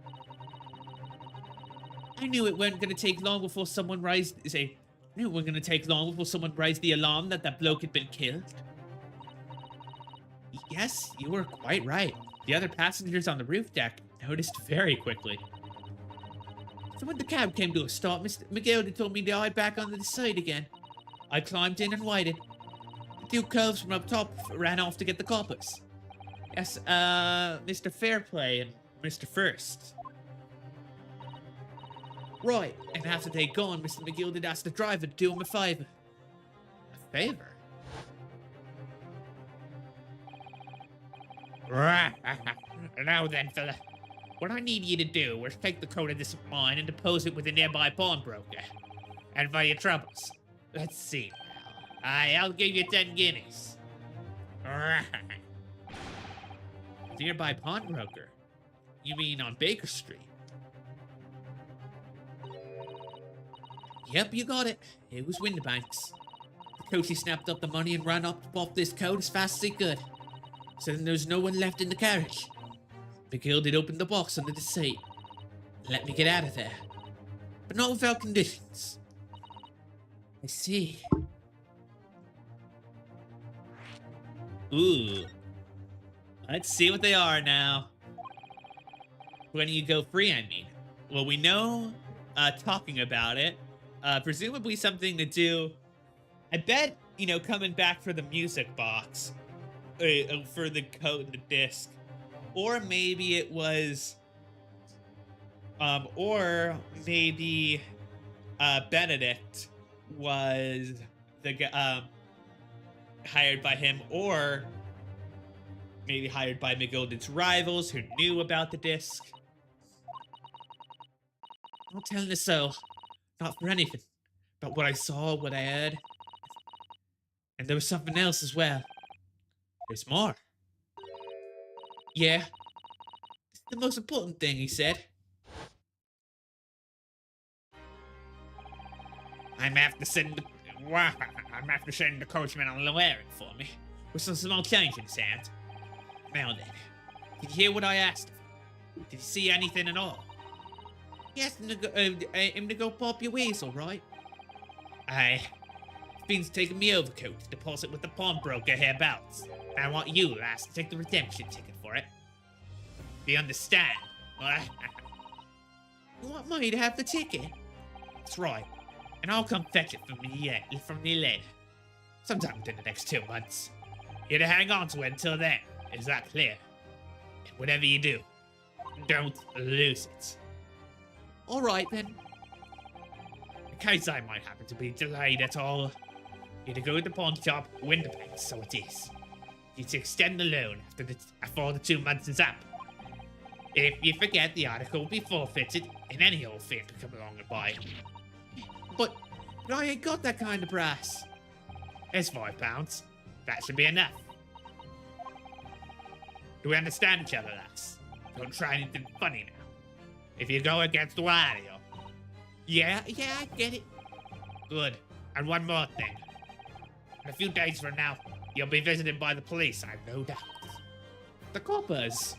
I knew it wasn't gonna take long before someone raised the alarm that bloke had been killed. Yes, you were quite right. The other passengers on the roof deck noticed very quickly. So when the cab came to a stop, Mr. McGilded told me to hide back onto the side again. I climbed in and waited. The 2 curves from up top ran off to get the coppers. Yes, Mr. Fairplay and Mr. First. Right, and after they'd gone, Mr. McGilded asked the driver to do him a favor. A favor? Now then, fella. What I need you to do is take the coat of this of mine and depose it with a nearby pawnbroker. And for your troubles. Let's see now. I'll give you 10 guineas. Nearby pawnbroker? You mean on Baker Street? Yep, you got it. It was Winterbanks. The coachie snapped up the money and ran up off this coat as fast as he could. So then there was no one left in the carriage. McGilded opened the box under the seat and let me get out of there. But not without conditions. I see. Ooh. Let's see what they are now. When you go free, I mean. Well, we know, talking about it, presumably something to do. I bet, you know, coming back for the music box, for the coat and the disc, or maybe it was, or maybe, Benedict was hired by him, or maybe hired by McGilded's rivals who knew about the disc. I'm not telling a soul, not for anything, about what I saw, what I heard. And there was something else as well. There's more. Yeah, it's the most important thing, he said. I'm after sending the coachman on the errand for me, with some small change in his hand. Now then, did you hear what I asked him? Did you see anything at all? He asked him to go pop your weasel, right? Aye. Fiend's taking me overcoat to deposit with the pawnbroker hereabouts. I want you, lass, to take the redemption ticket for it. Do you understand? You want money to have the ticket? That's right. And I'll come fetch it from me later. Sometime within the next 2 months. You're to hang on to it until then. Is that clear? And whatever you do, don't lose it. All right, then. In case I might happen to be delayed at all, you're to go to the pawn shop, win the place, so it is. You're to extend the loan after the 2 months is up. If you forget, the article will be forfeited, and any old fiend will come along and buy it. But I ain't got that kind of brass. It's £5. That should be enough. Do we understand each other, lass? Don't try anything funny now. If you go against Wario. Yeah, I get it. Good. And one more thing. In a few days from now, you'll be visited by the police, I've no doubt. The coppers.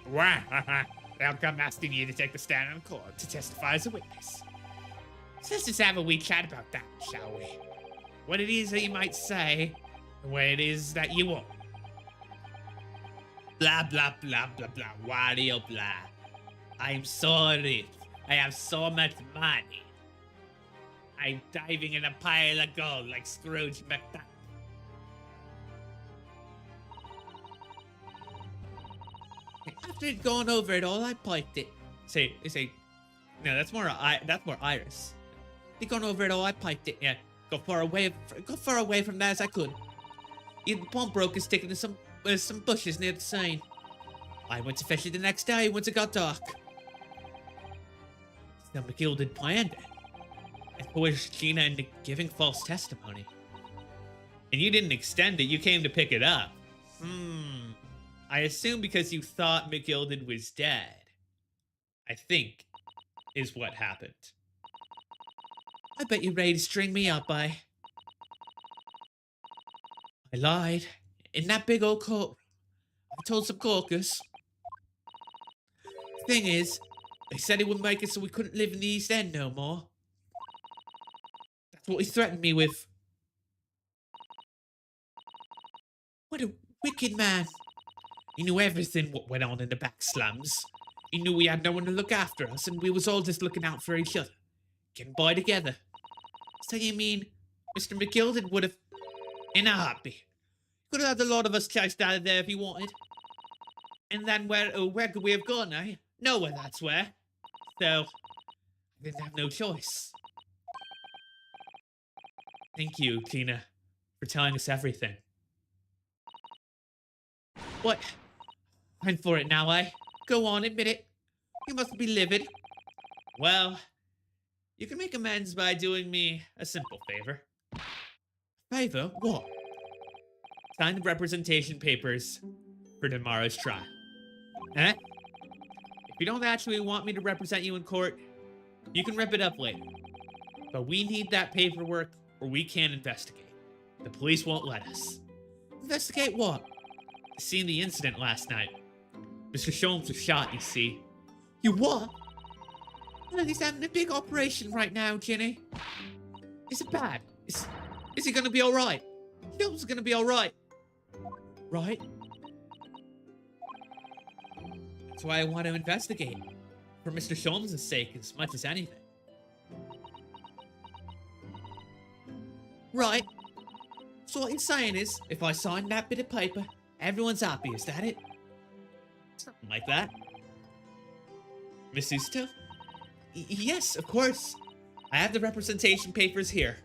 They'll come asking you to take the stand in court to testify as a witness. So let's just have a wee chat about that, shall we? What it is that you might say, and what it is that you won't. Blah, blah, blah, blah, blah, Wario, blah. I'm so rich. I have so much money. I'm diving in a pile of gold like Scrooge McDuck. After he'd gone over it all, I piped it. No, that's more Iris. He'd gone over it all, I piped it. Yeah, got far away from that as I could. The pawnbroker sticking to some bushes near the sign. I went to fetch it the next day once it got dark. Now mcgilded planned it, and coerced Gina into giving false testimony. And you didn't extend it, you came to pick it up. I assume because you thought mcgilded was dead. I think, is what happened. I bet you're ready to string me up, I lied. In that big old courtroom, I told some caucus. Thing is, they said he wouldn't make it so we couldn't live in the East End no more. That's what he threatened me with. What a wicked man. He knew everything what went on in the back slums. He knew we had no one to look after us, and we was all just looking out for each other. Getting by together. So you mean Mr. mcgilded would have... In a heartbeat. Could have had a lot of us chased out of there if he wanted. And then where could we have gone, eh? Nowhere, that's where. So, I didn't have no choice. Thank you, Tina, for telling us everything. What? I'm for it now, eh? Go on, admit it. You must be livid. Well, you can make amends by doing me a simple favor. Favor? What? Sign the representation papers for tomorrow's trial. Eh? If you don't actually want me to represent you in court, you can rip it up later. But we need that paperwork or we can't investigate. The police won't let us. Investigate what? I seen the incident last night. Mr. Sholmes was shot, you see. You what? Well, he's having a big operation right now, Ginny. Is it bad? Is he gonna be alright? Sholmes is gonna be alright. Right? That's why I want to investigate. For Mr. Sholmes' sake as much as anything. Right. So what you're saying is, if I sign that bit of paper, everyone's happy, is that it? Something like that. Miss Usto? Yes, of course. I have the representation papers here.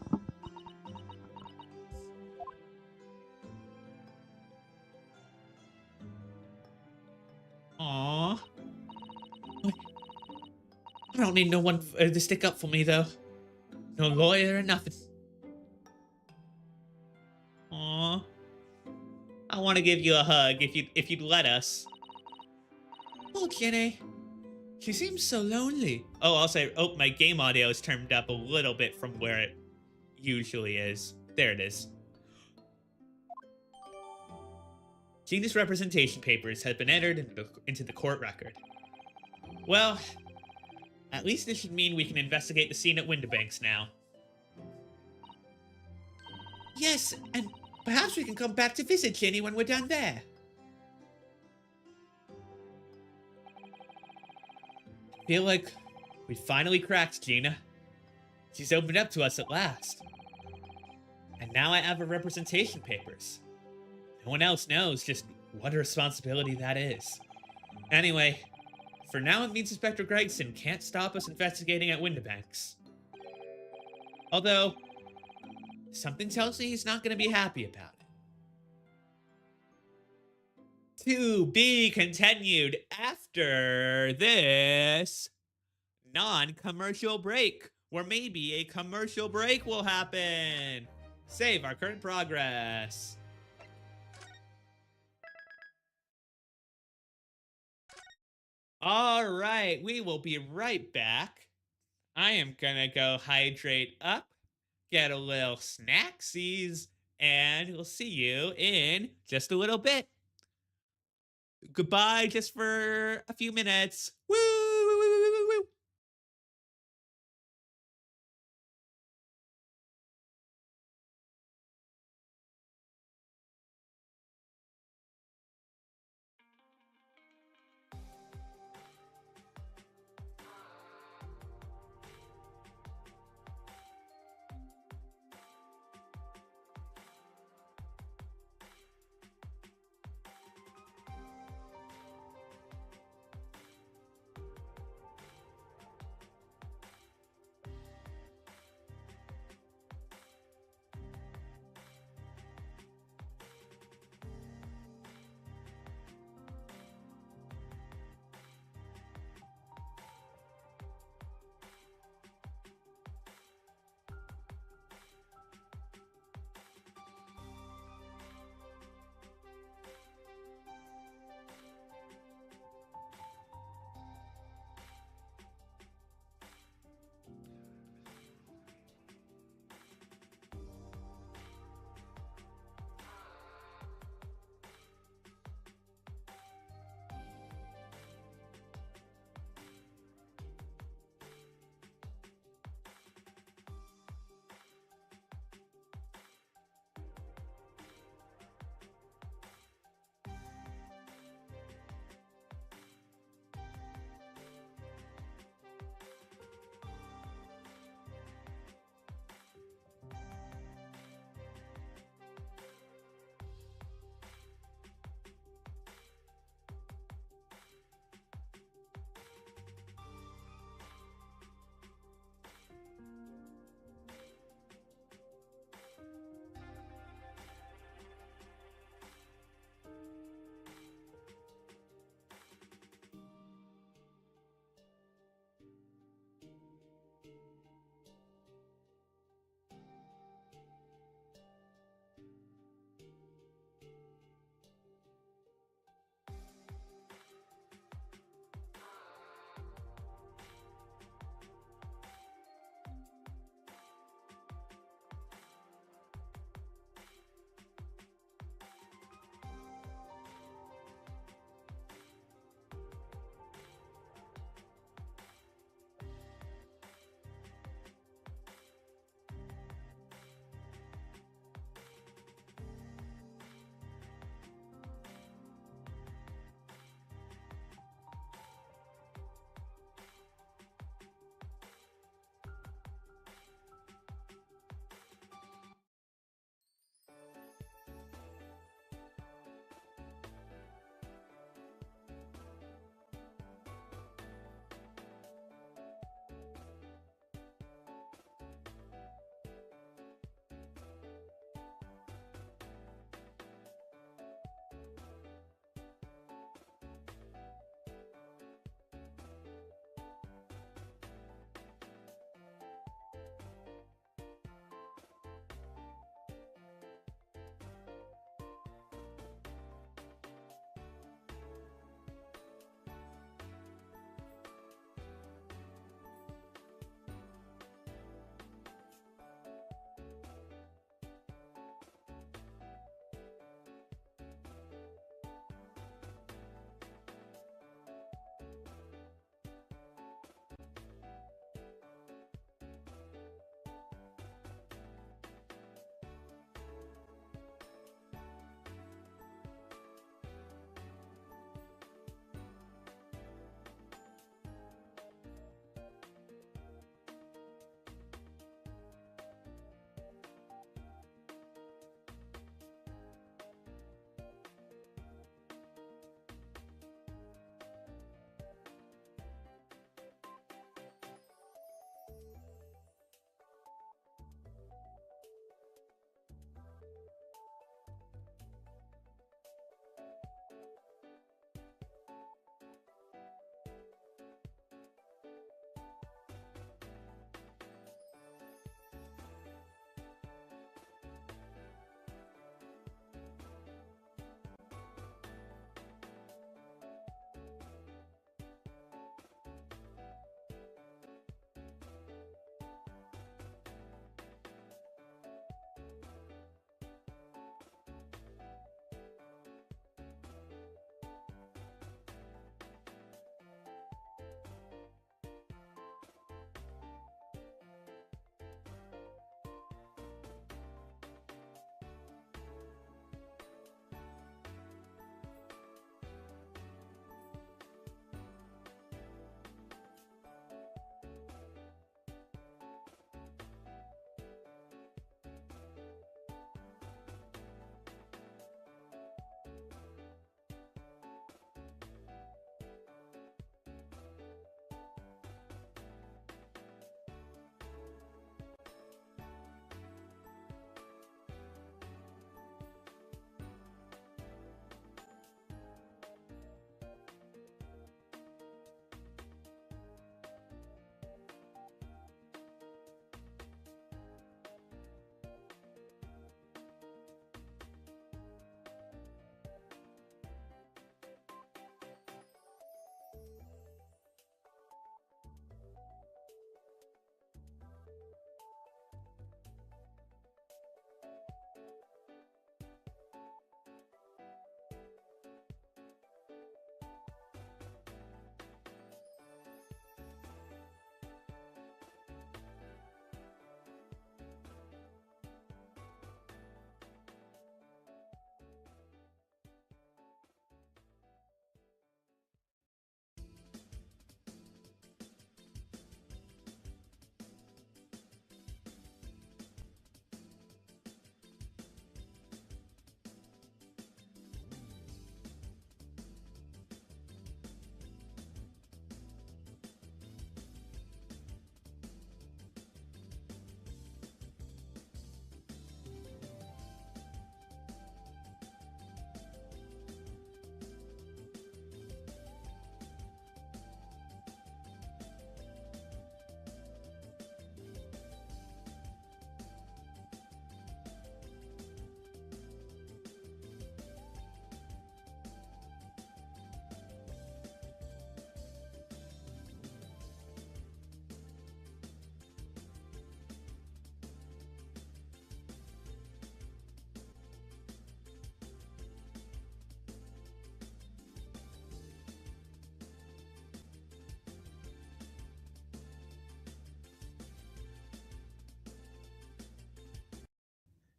Aww. I don't need no one to stick up for me, though. No lawyer or nothing. Aww. I want to give you a hug if you'd let us. Oh, Jenny. She seems so lonely. Oh, I'll say, oh, my game audio is turned up a little bit from where it usually is. There it is. Gina's representation papers have been entered into the court record. Well, at least this should mean we can investigate the scene at Winterbanks now. Yes, and perhaps we can come back to visit Jenny when we're done there. Feel like we finally cracked Gina. She's opened up to us at last. And now I have her representation papers. No one else knows just what a responsibility that is. Anyway, for now it means Inspector Gregson can't stop us investigating at Winterbanks. Although, something tells me he's not going to be happy about it. To be continued after this non-commercial break, where maybe a commercial break will happen. Save our current progress. All right, we will be right back. I am gonna go hydrate up, get a little snacksies, and we'll see you in just a little bit. Goodbye just for a few minutes. Woo! Woo, woo, woo, woo, woo.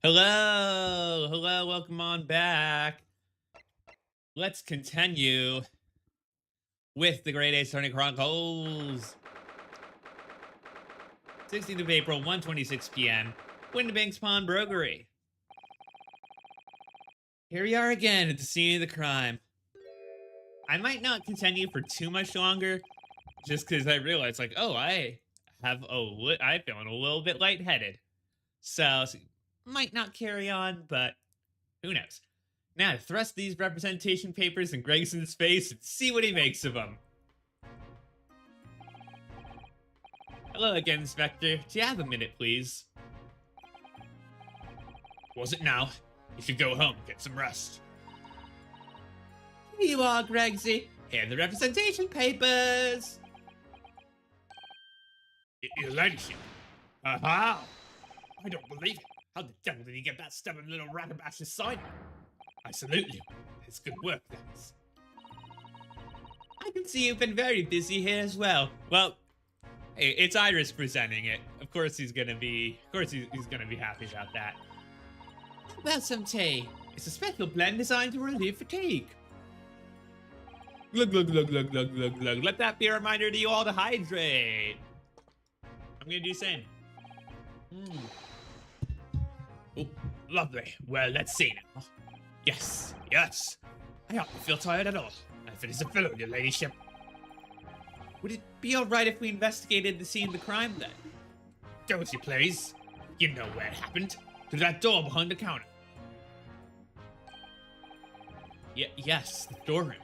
Hello, hello, welcome on back. Let's continue with the Great Ace Attorney Chronicles. 16th of April, 1:26 p.m. Windibank's Pawnbrokery. Here we are again at the scene of the crime. I might not continue for too much longer, just because I realized, like, oh, I'm feeling a little bit lightheaded. So, might not carry on, but who knows. Now to thrust these representation papers in Gregson's face and see what he makes of them. Hello again, Specter. Do you have a minute, please? Was it now? You should go home and get some rest. Here you are, Gregsy. Here are the representation papers. Your ladyship. Aha! I don't believe it. How the devil did he get that stubborn little ragabash to sign it? I salute you. It's good work, that is. I can see you've been very busy here as well. Well, hey, it's Iris presenting it. Of course he's gonna be happy about that. How about some tea? It's a special blend designed to relieve fatigue. Glug glug glug glug glug glug glug. Let that be a reminder to you all to hydrate. I'm gonna do the same. Oh, lovely. Well, let's see now. Yes, yes. I hardly feel tired at all. If it is a fellow, your ladyship. Would it be alright if we investigated the scene of the crime then? Do as you please. You know where it happened. Through that door behind the counter. Yes, the storeroom.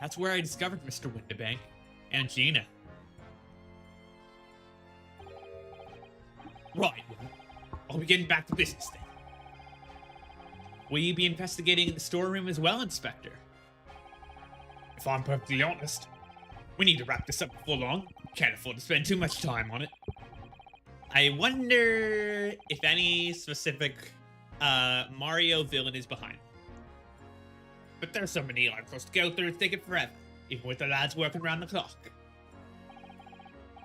That's where I discovered Mr. Windibank and Gina. Right, well, I'll be getting back to business then. Will you be investigating the storeroom as well, Inspector? If I'm perfectly honest, we need to wrap this up before long. Can't afford to spend too much time on it. I wonder if any specific Mario villain is behind. But there's so many articles to go through, it's taking forever, even with the lads working around the clock.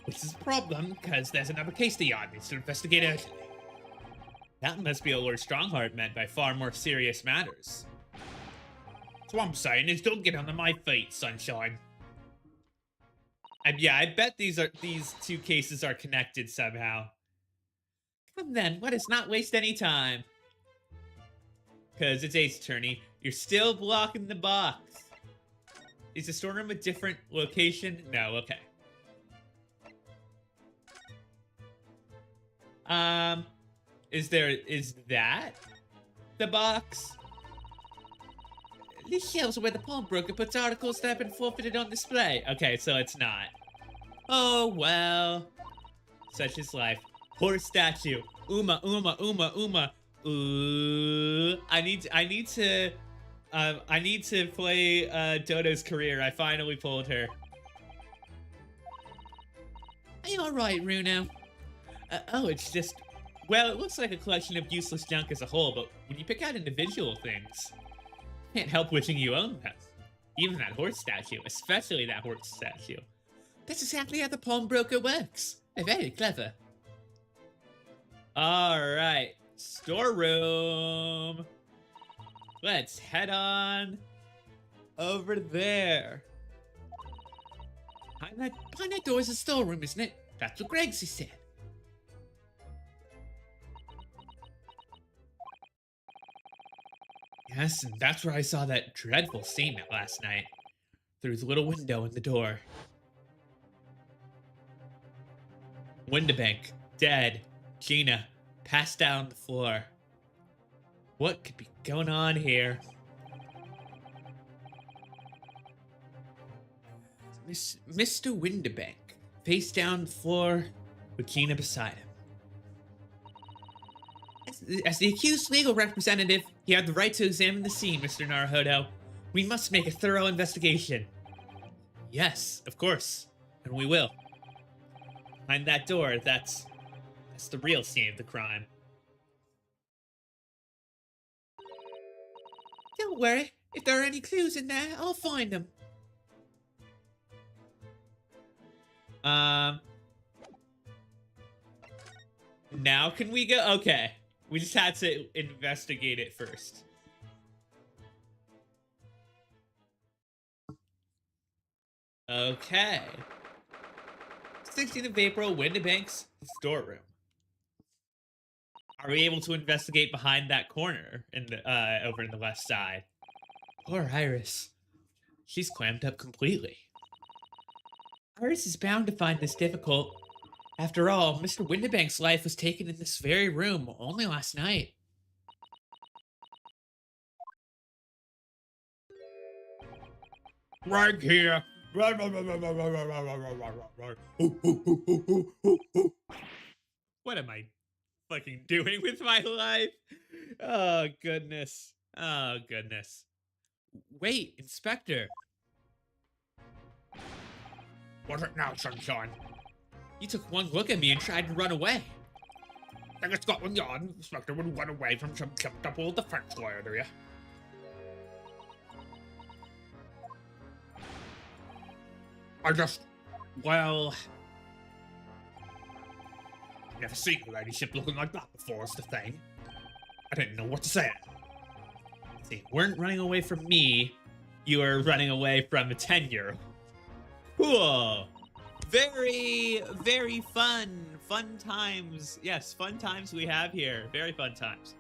Which is a problem, because there's another case the yard needs to investigate urgently. That must be what Lord Strongheart meant by far more serious matters. So what I'm saying is don't get under my feet, sunshine. Yeah, I bet these two cases are connected somehow. Come then, let us not waste any time. Because it's Ace Attorney. You're still blocking the box. Is the storeroom a different location? No, okay. Is that the box? These shelves are where the pawnbroker puts articles that have been forfeited on display. Okay, so it's not. Oh, well. Such is life. Horse statue. Uma, Uma, Uma, Uma. Ooh. I need to play Dodo's career. I finally pulled her. Are you alright, Runo? Oh, it's just... Well, it looks like a collection of useless junk as a whole, but when you pick out individual things, can't help wishing you owned them. Even that horse statue, especially that horse statue. That's exactly how the pawnbroker works. They're very clever. Alright, storeroom. Let's head on over there. Behind that door is a storeroom, isn't it? That's what Gregsy said. Yes, and that's where I saw that dreadful scene last night. Through the little window in the door. Windibank, dead. Gina, passed out on the floor. What could be going on here? Mr. Windibank, face down on the floor, with Gina beside him. As the accused's legal representative, you have the right to examine the scene, Mr. Naruhodo. We must make a thorough investigation. Yes, of course, and we will. Behind that door, that's the real scene of the crime. Don't worry. If there are any clues in there, I'll find them. Now can we go? Okay. We just had to investigate it first. Okay. 16th of April, Windibank's storeroom. Are we able to investigate behind that corner in the over in the left side? Poor Iris. She's clammed up completely. Iris is bound to find this difficult. After all, Mr. Windibank's life was taken in this very room only last night. Right here. What am I fucking doing with my life? Oh, goodness. Oh, goodness. Wait, Inspector. What's it now, sunshine? You took one look at me and tried to run away. Think it's Scotland Yard. Spectre would run away from some contemptible defense lawyer, do you? Well, I've never seen a ladyship looking like that before, is the thing. I didn't know what to say. see, you weren't running away from me. You were running away from a 10-year-old. Cool. Very, very fun. Fun times. Yes, fun times we have here. Very fun times.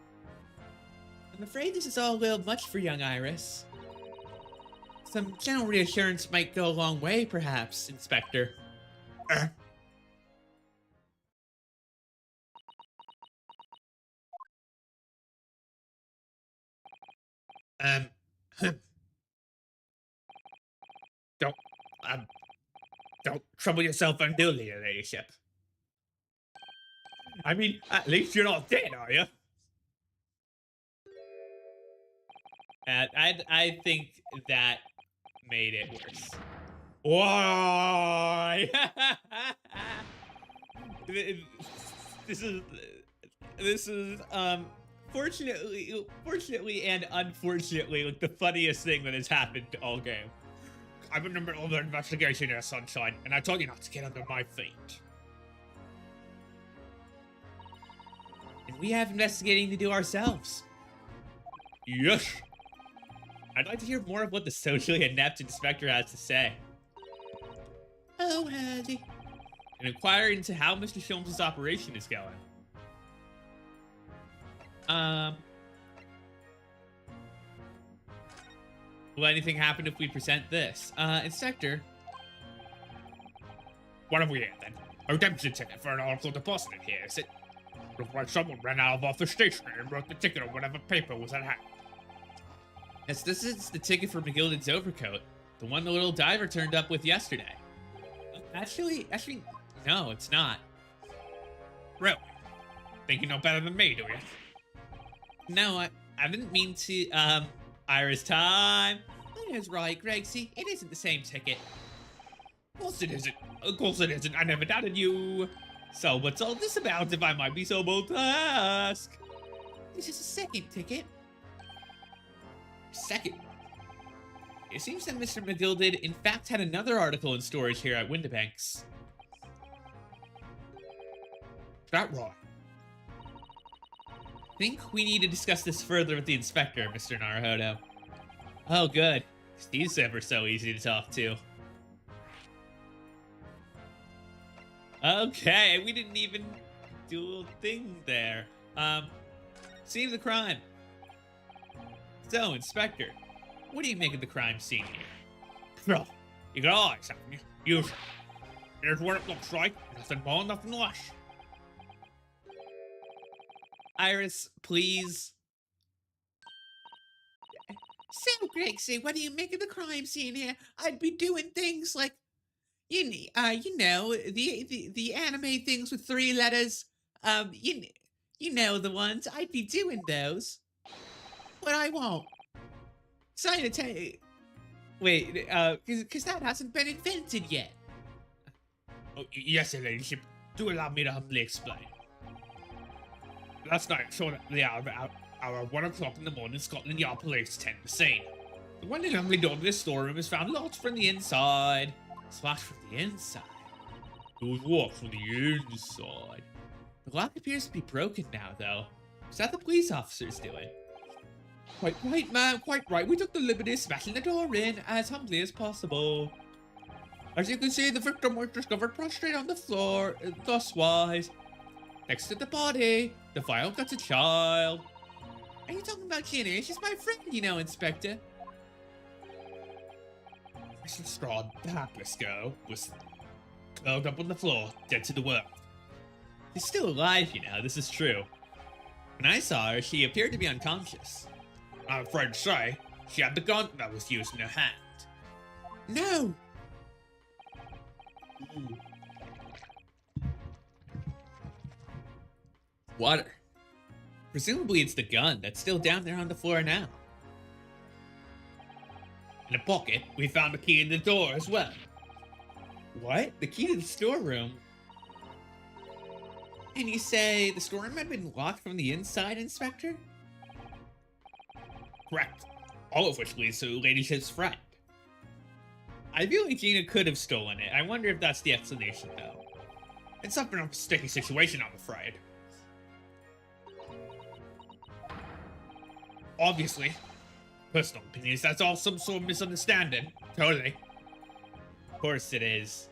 I'm afraid this is all a little much for young Iris. Some gentle reassurance might go a long way, perhaps, Inspector. Don't trouble yourself unduly, your ladyship. I mean, at least you're not dead, are you? I think that made it worse. Why? This is fortunately and unfortunately like the funniest thing that has happened all game. I'm in the middle of an investigation here, sunshine, and I told you not to get under my feet. And we have investigating to do ourselves. Yes. I'd like to hear more of what the socially inept inspector has to say. Oh, Hattie. And inquire into how Mr. Sholmes' operation is going. Will anything happen if we present this? Inspector. What have we here, then? A redemption ticket for an article deposited here, is it? Looks like someone ran out of office stationery and wrote the ticket on whatever paper was at hand. Yes, this is the ticket for McGilded's overcoat. The one the little diver turned up with yesterday. Actually, no, it's not. Really? Think you know better than me, do you? No, I didn't mean to, Iris time. That is right, Gregsy. It isn't the same ticket. Of course it isn't. Of course it isn't. I never doubted you. So what's all this about, if I might be so bold to ask? This is a second ticket. Second? It seems that Mr. McGilded, in fact, had another article in storage here at Windibank's. Is that right? I think we need to discuss this further with the inspector, Mr. Naruhodo. Oh, good. He's ever so easy to talk to. Okay, we didn't even do a thing there. Scene of the crime. So, Inspector, what do you make of the crime scene here? Well, you got eyes, haven't you? Usually. Here's what it looks like. Nothing more, nothing less. Iris, please. So, Gregsy, what do you make of the crime scene here? I'd be doing things like, you know, the anime things with 3 letters. You know the ones. I'd be doing those. But I won't. Sorry to tell you. Wait, because that hasn't been invented yet. Oh, yes, your ladyship. Do allow me to humbly explain. Last night, short at the hour 1 o'clock in the morning, Scotland Yard police attended the scene. The one and only door to this storeroom is found locked from the inside. It's locked from the inside. It was locked from the inside. The lock appears to be broken now, though. Is that the police officers doing? Quite right, ma'am, quite right. We took the liberty of smashing the door in as humbly as possible. As you can see, the victim was discovered prostrate on the floor, thus-wise. Next to the body, the file got a child. Are you talking about Jenny? She's my friend, you know, Inspector. Mr. Straw, the hapless girl, was curled up on the floor, dead to the world. She's still alive, you know, this is true. When I saw her, she appeared to be unconscious. I'm afraid to say, she had the gun that was used in her hand. No! Water. Presumably it's the gun that's still down there on the floor now. In a pocket, we found the key in the door as well. What? The key to the storeroom? And you say the storeroom had been locked from the inside, Inspector? Correct. All of which leads to the ladyship's friend. I feel like Gina could have stolen it. I wonder if that's the explanation, though. It's up in a sticky situation, I'm afraid. Obviously, personal opinions, that's all some sort of misunderstanding. Totally. Of course it is.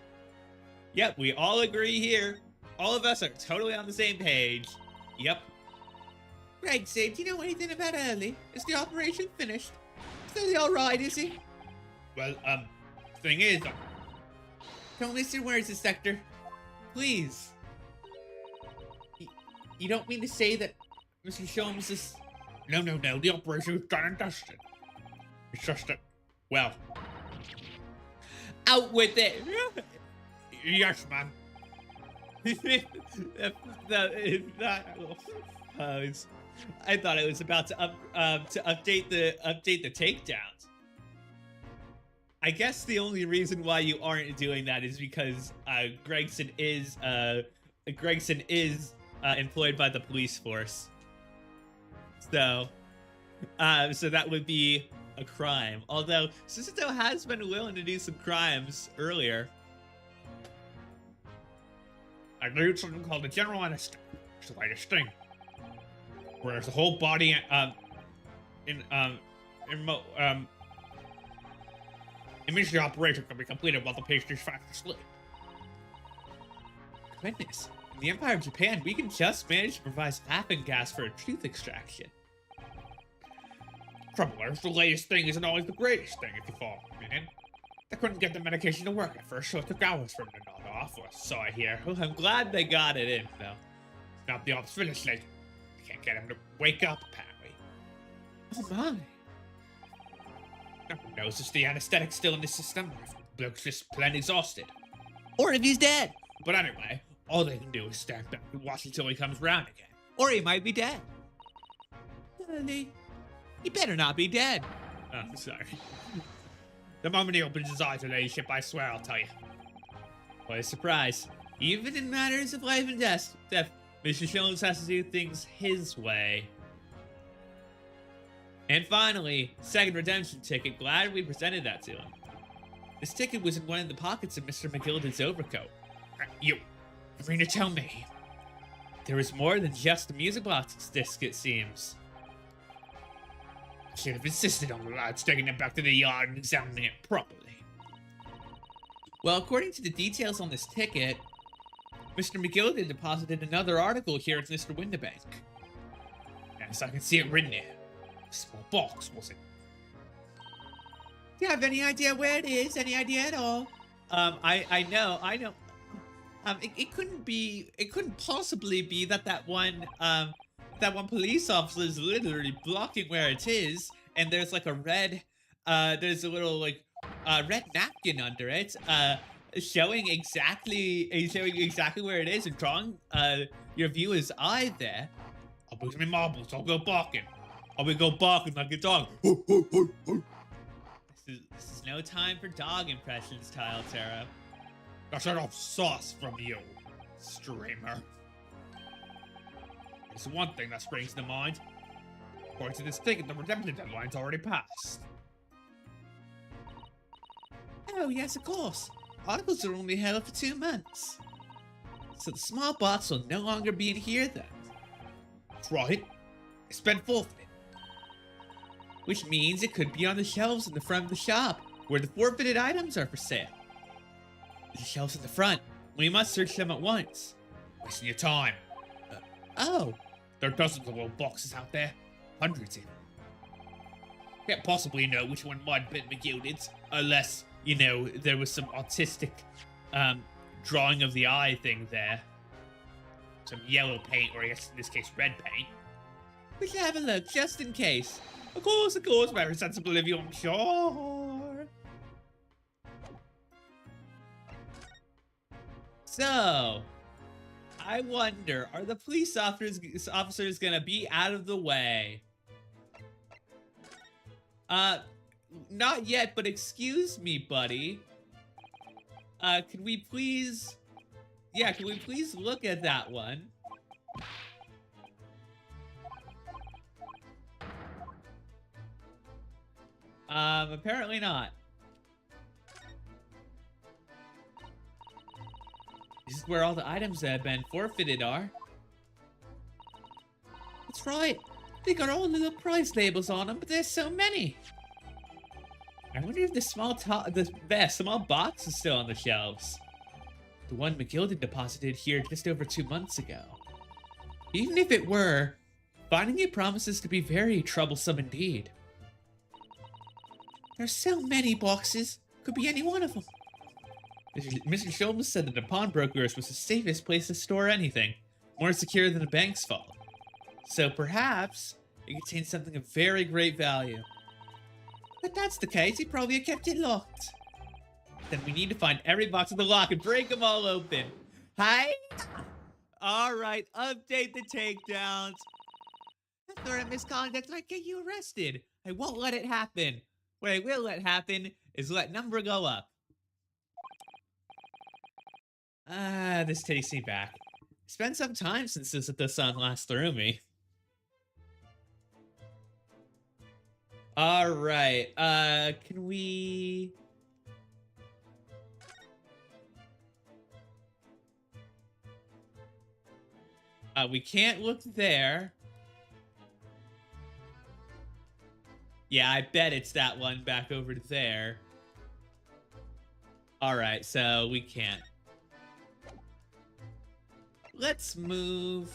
Yep, we all agree here. All of us are totally on the same page. Yep. Greg said, do you know anything about Early? Is the operation finished? Is he alright, is he? Well, thing is, Don't miss your words, Inspector. Please. You don't mean to say that Mr. Sholmes is... No, the operation was done and dusted. It's just that, well... Out with it! Yes, ma'am. I thought it was about to update the takedowns. I guess the only reason why you aren't doing that is because Gregson is employed by the police force. So that would be a crime. Although Susato has been willing to do some crimes earlier. I do something called a general anesthetic. It's the lightest thing. Whereas the whole body, immediate operation can be completed while the patient is fast asleep. Goodness. In the Empire of Japan, we can just manage to provide laughing gas for a tooth extraction. Trouble is, the latest thing isn't always the greatest thing, if you follow me, man. They couldn't get the medication to work at first, so it took hours for them to nod off, so I hear. Well, I'm glad they got it in, though. Now the op's finished, like, can't get him to wake up, apparently. Oh my. No one knows if the anesthetic's still in the system, or if the bloke's just plain exhausted. Or if he's dead. But anyway, all they can do is stand back and watch until he comes round again. Or he might be dead. He better not be dead. Oh, sorry. The moment he opens his eyes, ladyship, I swear I'll tell you. What a surprise. Even in matters of life and death, Mr. Jones has to do things his way. And finally, second redemption ticket. Glad we presented that to him. This ticket was in one of the pockets of Mr. McGilded's overcoat. You mean to tell me? There was more than just a music box disc, it seems. I should have insisted on the lads taking it back to the yard and examining it properly. Well, according to the details on this ticket, Mr. McGilded deposited another article here at Mr. Windibank. Yes, I can see it written here. A small box, was it? Do you have any idea where it is? Any idea at all? I know. It couldn't possibly be that one police officer is literally blocking where it is, and there's like a red, there's a little like red napkin under it, showing exactly where it is and drawing your viewer's eye there. I'll put me marbles. I'll go barking. I will go barking like a dog. This is no time for dog impressions, Tile Terra. That's enough sauce from you, streamer. There's one thing that springs to mind. According to this ticket, the redemption deadline's already passed. Oh, yes, of course. Articles are only held for 2 months. So the small box will no longer be in here then. That's right. It's been forfeited. Which means it could be on the shelves in the front of the shop, where the forfeited items are for sale. The shelves in the front. We must search them at once. Wasting your time. Oh, There are dozens of old boxes out there. Hundreds even. Can't possibly know which one might have been McGilded's. unless, you know, there was some artistic drawing of the eye thing there. Some yellow paint, or I guess in this case red paint. We should have a look, just in case. Of course, very sensible of you, I'm sure. So, I wonder, are the police officers gonna be out of the way? Not yet, but excuse me, buddy. Can we please... Yeah, can we please look at that one? Apparently not. This is where all the items that have been forfeited are. That's right. They got all little price labels on them, but there's so many. I wonder if the small box is still on the shelves. The one mcgilded deposited here just over 2 months ago. Even if it were, finding it promises to be very troublesome indeed. There's so many boxes. Could be any one of them. Mr. Shulman said that the pawnbroker's was the safest place to store anything, more secure than a bank's vault. So perhaps it contains something of very great value. If that's the case, he probably kept it locked. Then we need to find every box in the lock and break them all open. Hi? Alright, update the takedowns. I thought a misconduct might get you arrested. I won't let it happen. What I will let happen is let number go up. This takes me back. It's been some time since the sun last threw me. Alright, can we... we can't look there. Yeah, I bet it's that one back over there. Alright, so we can't. Let's move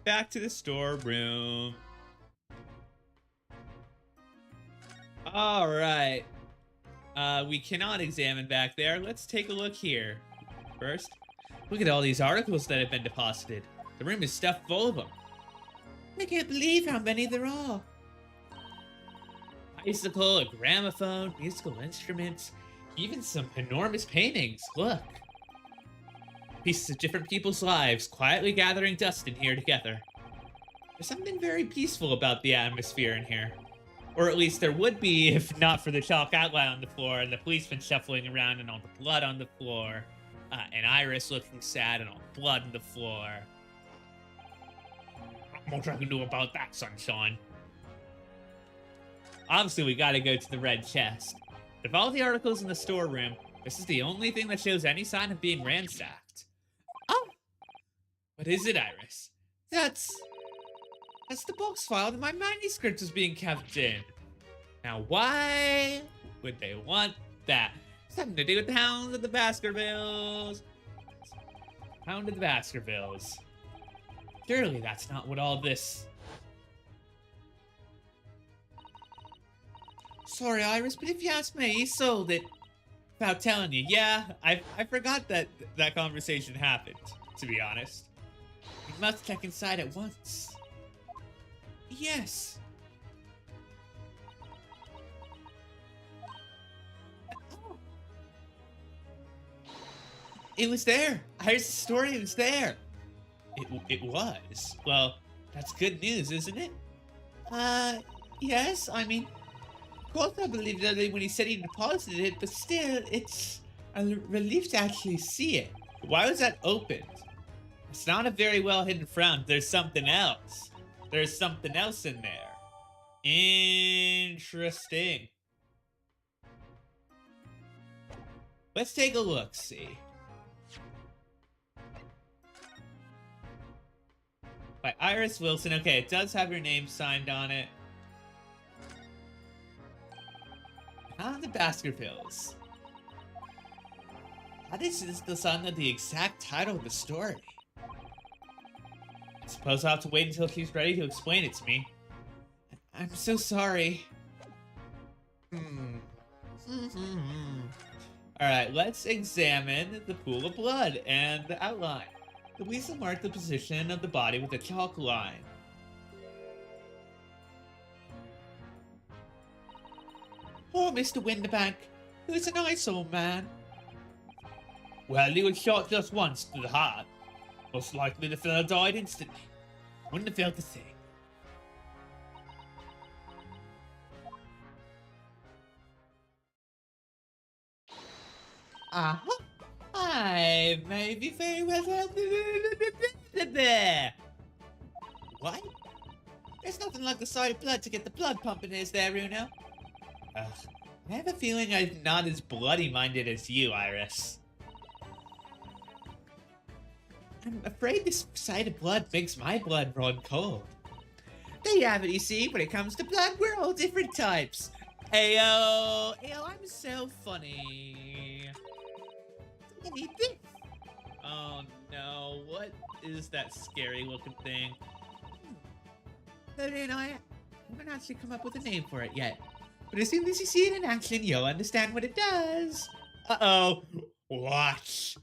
back to the storeroom. Alright. We cannot examine back there. Let's take a look here. First, look at all these articles that have been deposited. The room is stuffed full of them. I can't believe how many there are. Bicycle, a gramophone, musical instruments, even some enormous paintings. Look. Pieces of different people's lives quietly gathering dust in here together. There's something very peaceful about the atmosphere in here. Or at least there would be if not for the chalk outline on the floor and the policeman shuffling around and all the blood on the floor. And Iris looking sad and all blood on the floor. Not much I can do about that, sunshine. Obviously, we gotta go to the red chest. Of all the articles in the storeroom, this is the only thing that shows any sign of being ransacked. Oh! What is it, Iris? That's the box file that my manuscript is being kept in. Now, why would they want that? Something to do with the Hound of the Baskervilles. Hound of the Baskervilles. Surely that's not what all this... Sorry, Iris, but if you ask me, he sold it. Without telling you, yeah, I forgot that conversation happened, to be honest. We must check inside at once. Yes. It was there. I heard the story. It was there. It was. Well, that's good news, isn't it? Yes. I mean, of course I believed it when he said he deposited it, but still, it's a relief to actually see it. Why was that opened? It's not a very well hidden frown. There's something else. There's something else in there. Interesting. Let's take a look, see. By Iris Wilson. Okay, it does have your name signed on it. On the Baskervilles. How does this decide the exact title of the story? I suppose I'll have to wait until she's ready to explain it to me. I'm so sorry. Alright, let's examine the pool of blood and the outline. The weasel marked the position of the body with a chalk line. Poor Mr. Winterbank, he was a nice old man. Well, he was shot just once to the heart. Most likely the fella died instantly. Wouldn't have felt a thing. I may be very well. What? There's nothing like the sight of blood to get the blood pumping, is there, Runo? Ugh, I have a feeling I'm not as bloody-minded as you, Iris. I'm afraid this sight of blood makes my blood run cold. There you have it, you see, when it comes to blood, we're all different types. Ayo, I'm so funny. I need this. Oh no, what is that scary looking thing? I haven't actually come up with a name for it yet. But as soon as you see it in action, you'll understand what it does. Uh-oh. Watch.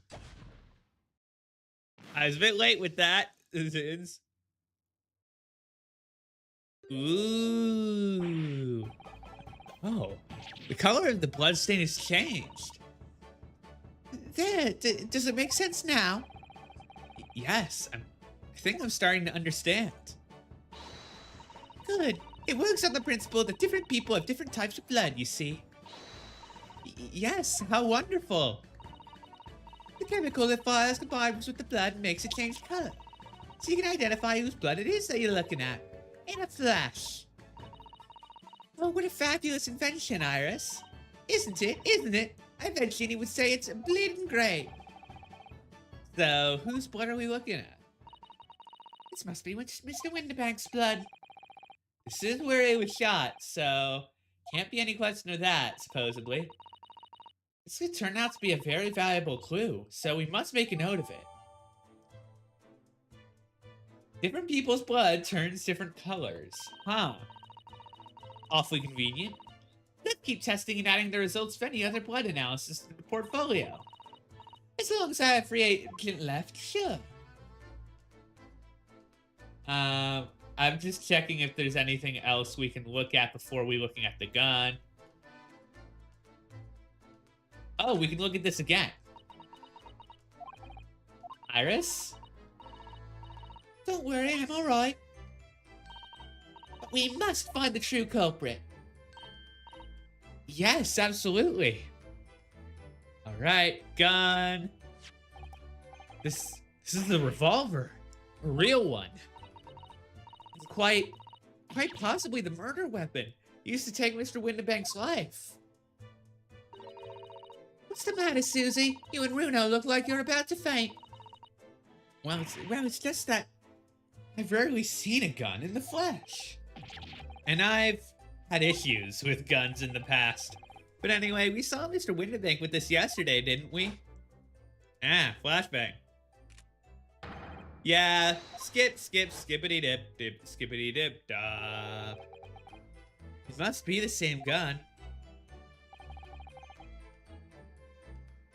I was a bit late with that. Ooh. Oh. The color of the bloodstain has changed. There, does it make sense now? Yes, I think I'm starting to understand. Good. It works on the principle that different people have different types of blood, you see. Yes, how wonderful. The chemical that fires combines with the blood and makes it change color. So you can identify whose blood it is that you're looking at. In a flash. Oh, what a fabulous invention, Iris. Isn't it? Isn't it? I bet Ginny would say it's bleeding great. So, whose blood are we looking at? This must be Mr. Winterbank's blood. This is where he was shot, so can't be any question of that, supposedly. This could turn out to be a very valuable clue, so we must make a note of it. Different people's blood turns different colors. Huh. Awfully convenient. Let's keep testing and adding the results of any other blood analysis to the portfolio. As long as I have free agent left, sure. I'm just checking if there's anything else we can look at before we looking at the gun. Oh, we can look at this again. Iris? Don't worry, I'm alright. But we must find the true culprit. Yes, absolutely. Alright, gun. This is the revolver. A real one. It's quite possibly the murder weapon used to take Mr. Winterbank's life. What's the matter, Susie? You and Runo look like you're about to faint. Well, it's just that I've rarely seen a gun in the flesh. And I've had issues with guns in the past. But anyway, we saw Mr. Winterbank with this yesterday, didn't we? Ah, flashbang. Yeah, skippity dip, skippity dip, da. It must be the same gun.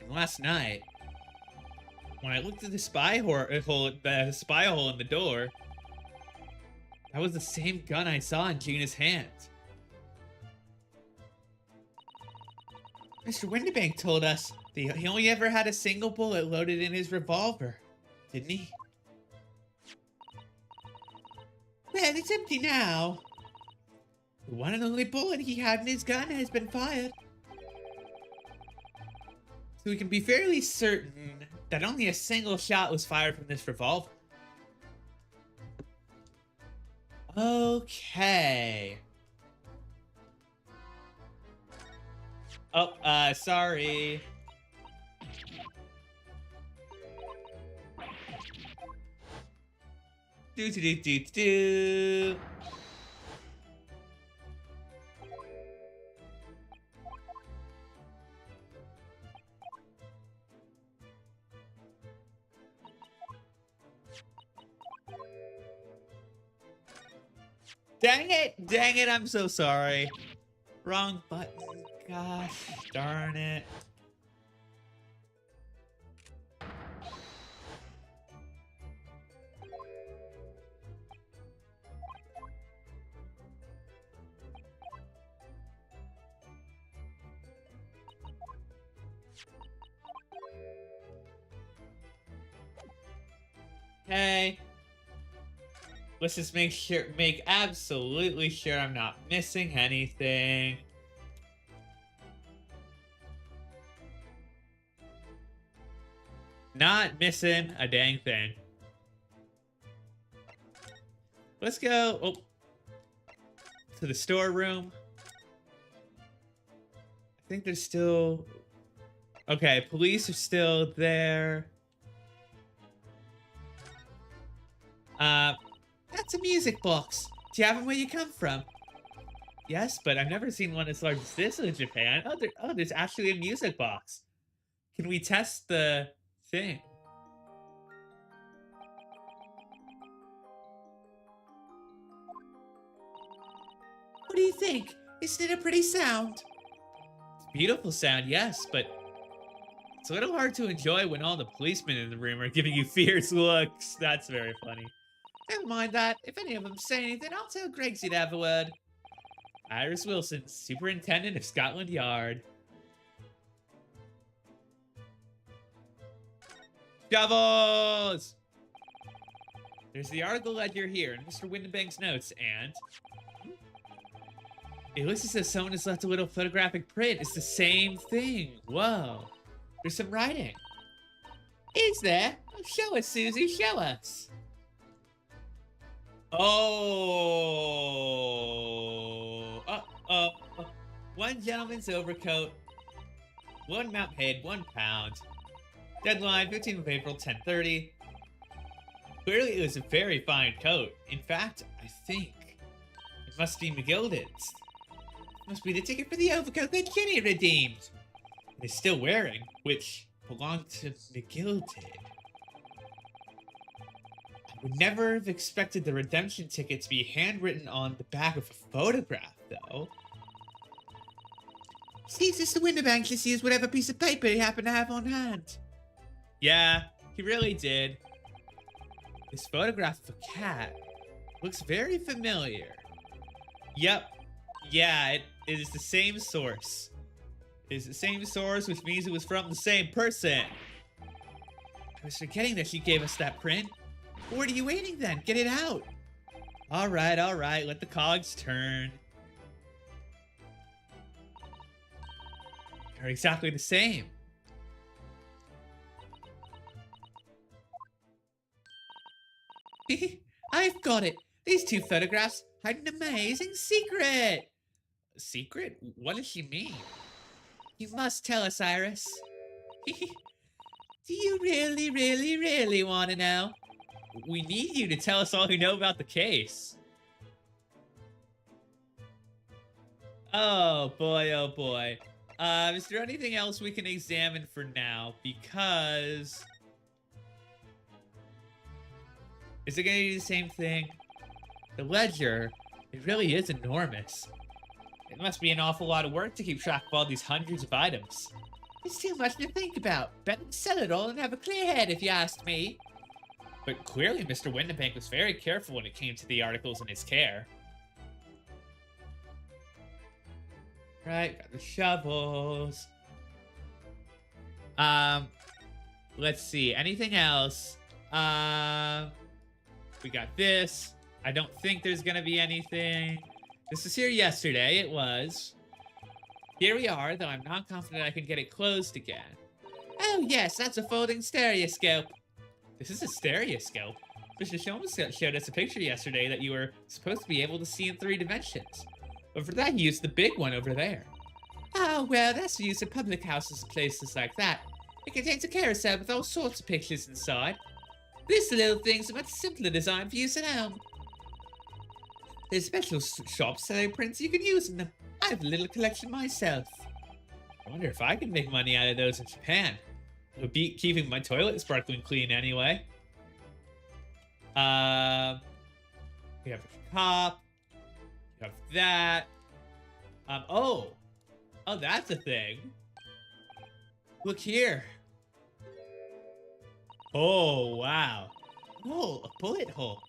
And last night, when I looked at the spy hole in the door, that was the same gun I saw in Gina's hand. Mr. Winterbank told us that he only ever had a single bullet loaded in his revolver, didn't he? Well, it's empty now. The one and only bullet he had in his gun has been fired. So we can be fairly certain that only a single shot was fired from this revolver. Okay. Oh, sorry. Do do do do do. Dang it, I'm so sorry. Wrong button, gosh darn it. Hey. Let's just make absolutely sure I'm not missing anything. Not missing a dang thing. Let's go to the storeroom. I think there's still... Okay, police are still there. That's a music box. Do you have them where you come from? Yes, but I've never seen one as large as this in Japan. Oh, there's actually a music box. Can we test the thing? What do you think? Isn't it a pretty sound? It's a beautiful sound, yes, but it's a little hard to enjoy when all the policemen in the room are giving you fierce looks. That's very funny. Never mind that. If any of them say anything, I'll tell Greggsy to have a word. Iris Wilson, Superintendent of Scotland Yard. Shovels! There's the article ledger here in Mr. Windenbank's notes, and... It looks as if someone has left a little photographic print. It's the same thing. Whoa. There's some writing. Is there? Oh, show us, Susie. Show us. Oh. One gentleman's overcoat. One mount paid, £1. Deadline, 15th of April, 10:30. Clearly, it was a very fine coat. In fact, I think it must be mcgilded's. Must be the ticket for the overcoat that Jenny redeemed. And is still wearing, which belonged to mcgilded. I would never have expected the redemption ticket to be handwritten on the back of a photograph, though. Seems Mr. Windenbank just used whatever piece of paper he happened to have on hand. Yeah, he really did. This photograph of a cat looks very familiar. Yep. Yeah, it is the same source. It is the same source, which means it was from the same person. I was forgetting that she gave us that print. What are you waiting then? Get it out. All right. Let the cogs turn. They're exactly the same. I've got it. These two photographs hide an amazing secret. Secret? What does she mean? You must tell us, Iris. Do you really want to know? We need you to tell us all you know about the case. Oh boy. Is there anything else we can examine for now? Because... Is it going to be the same thing? The ledger, it really is enormous. It must be an awful lot of work to keep track of all these hundreds of items. It's too much to think about. Better sell it all and have a clear head, if you asked me. But clearly Mr. Windenbank was very careful when it came to the articles in his care. Right, got the shovels. Let's see, anything else? We got this. I don't think there's gonna be anything. This was here yesterday, it was. Here we are, though I'm not confident I can get it closed again. Oh yes, that's a folding stereoscope. This is a stereoscope? Mr. Sholmes showed us a picture yesterday that you were supposed to be able to see in 3 dimensions. But for that, you used the big one over there. Oh, well, that's used in public houses and places like that. It contains a carousel with all sorts of pictures inside. This little thing's a much simpler design for use at home. There's special shops selling prints you can use in them. I have a little collection myself. I wonder if I can make money out of those in Japan. It'll be keeping my toilet sparkling clean anyway. We have a cop. We have that. Oh, that's a thing. Look here. Oh, wow. Oh, a bullet hole.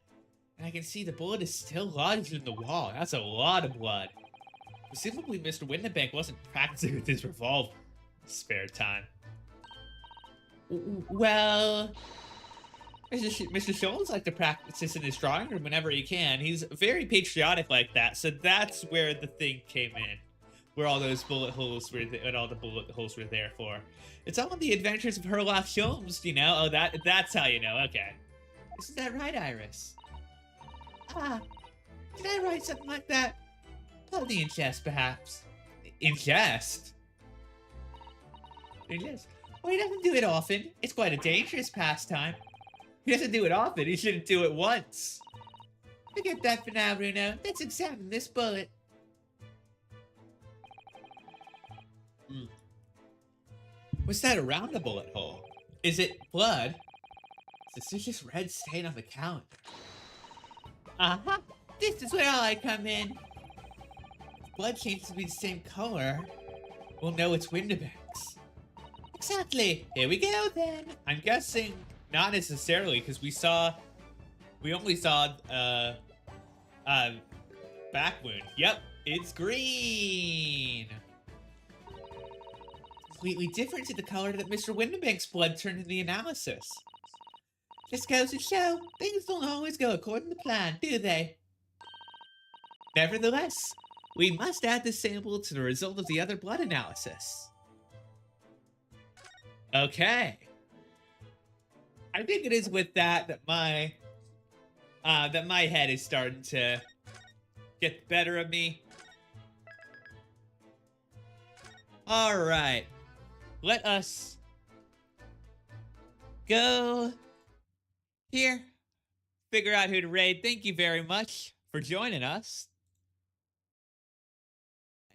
And I can see the bullet is still lodged in the wall. That's a lot of blood. Presumably, Mr. Windenbank wasn't practicing with his revolver in his spare time. Well, Mr. Scholes likes to practice this in his drawing room whenever he can. He's very patriotic like that, so that's where the thing came in. Where all those bullet holes were, what all the bullet holes were there for. It's all in the adventures of Herlock Sholmes, you know? Oh, that's how you know, okay. Isn't that right, Iris? Ah, did I write something like that? Probably in jest, perhaps. In jest? In jest? Well, he doesn't do it often. It's quite a dangerous pastime. He doesn't do it often. He shouldn't do it once. Forget that for now, Bruno. Let's examine this bullet. What's that around the bullet hole? Is it blood? It's a suspicious red stain on the calendar. Uh-huh. This is where I come in. If blood changes to be the same color, we'll know it's Windenbank's. Exactly. Here we go, then. I'm guessing not necessarily, because we only saw, back wound. Yep, it's green. Completely different to the color that Mr. Windenbank's blood turned in the analysis. This goes to show, things don't always go according to plan, do they? Nevertheless, we must add this sample to the result of the other blood analysis. Okay. I think it is with that my head is starting to get the better of me. All right. Let us go here. Figure out who to raid. Thank you very much for joining us.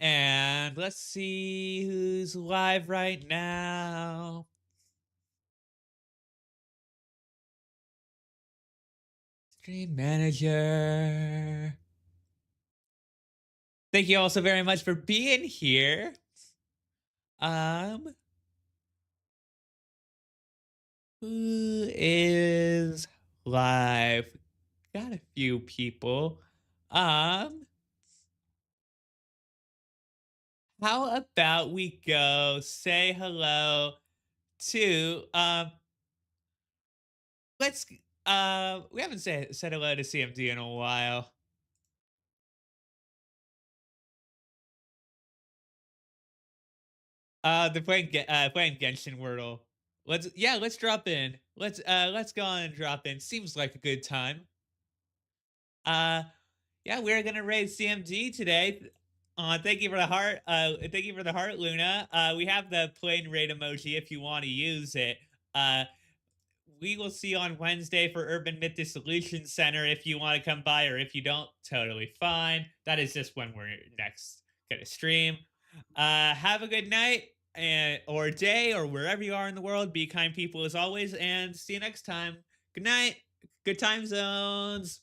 And let's see who's live right now. Stream manager. Thank you all so very much for being here. Who is live? Got a few people. How about we go say hello to, let's, we haven't said hello to CMD in a while. They're playing Genshin Wordle. Let's drop in. Let's go on and drop in. Seems like a good time. Yeah, we're gonna raid CMD today. Thank you for the heart. Thank you for the heart, Luna. We have the plain raid emoji if you want to use it. We will see you on Wednesday for Urban Myth Dissolution Center if you want to come by, or if you don't, totally fine. That is just when we're next gonna stream. Have a good night or day or wherever you are in the world. Be kind people as always, and see you next time. Good night. Good time zones.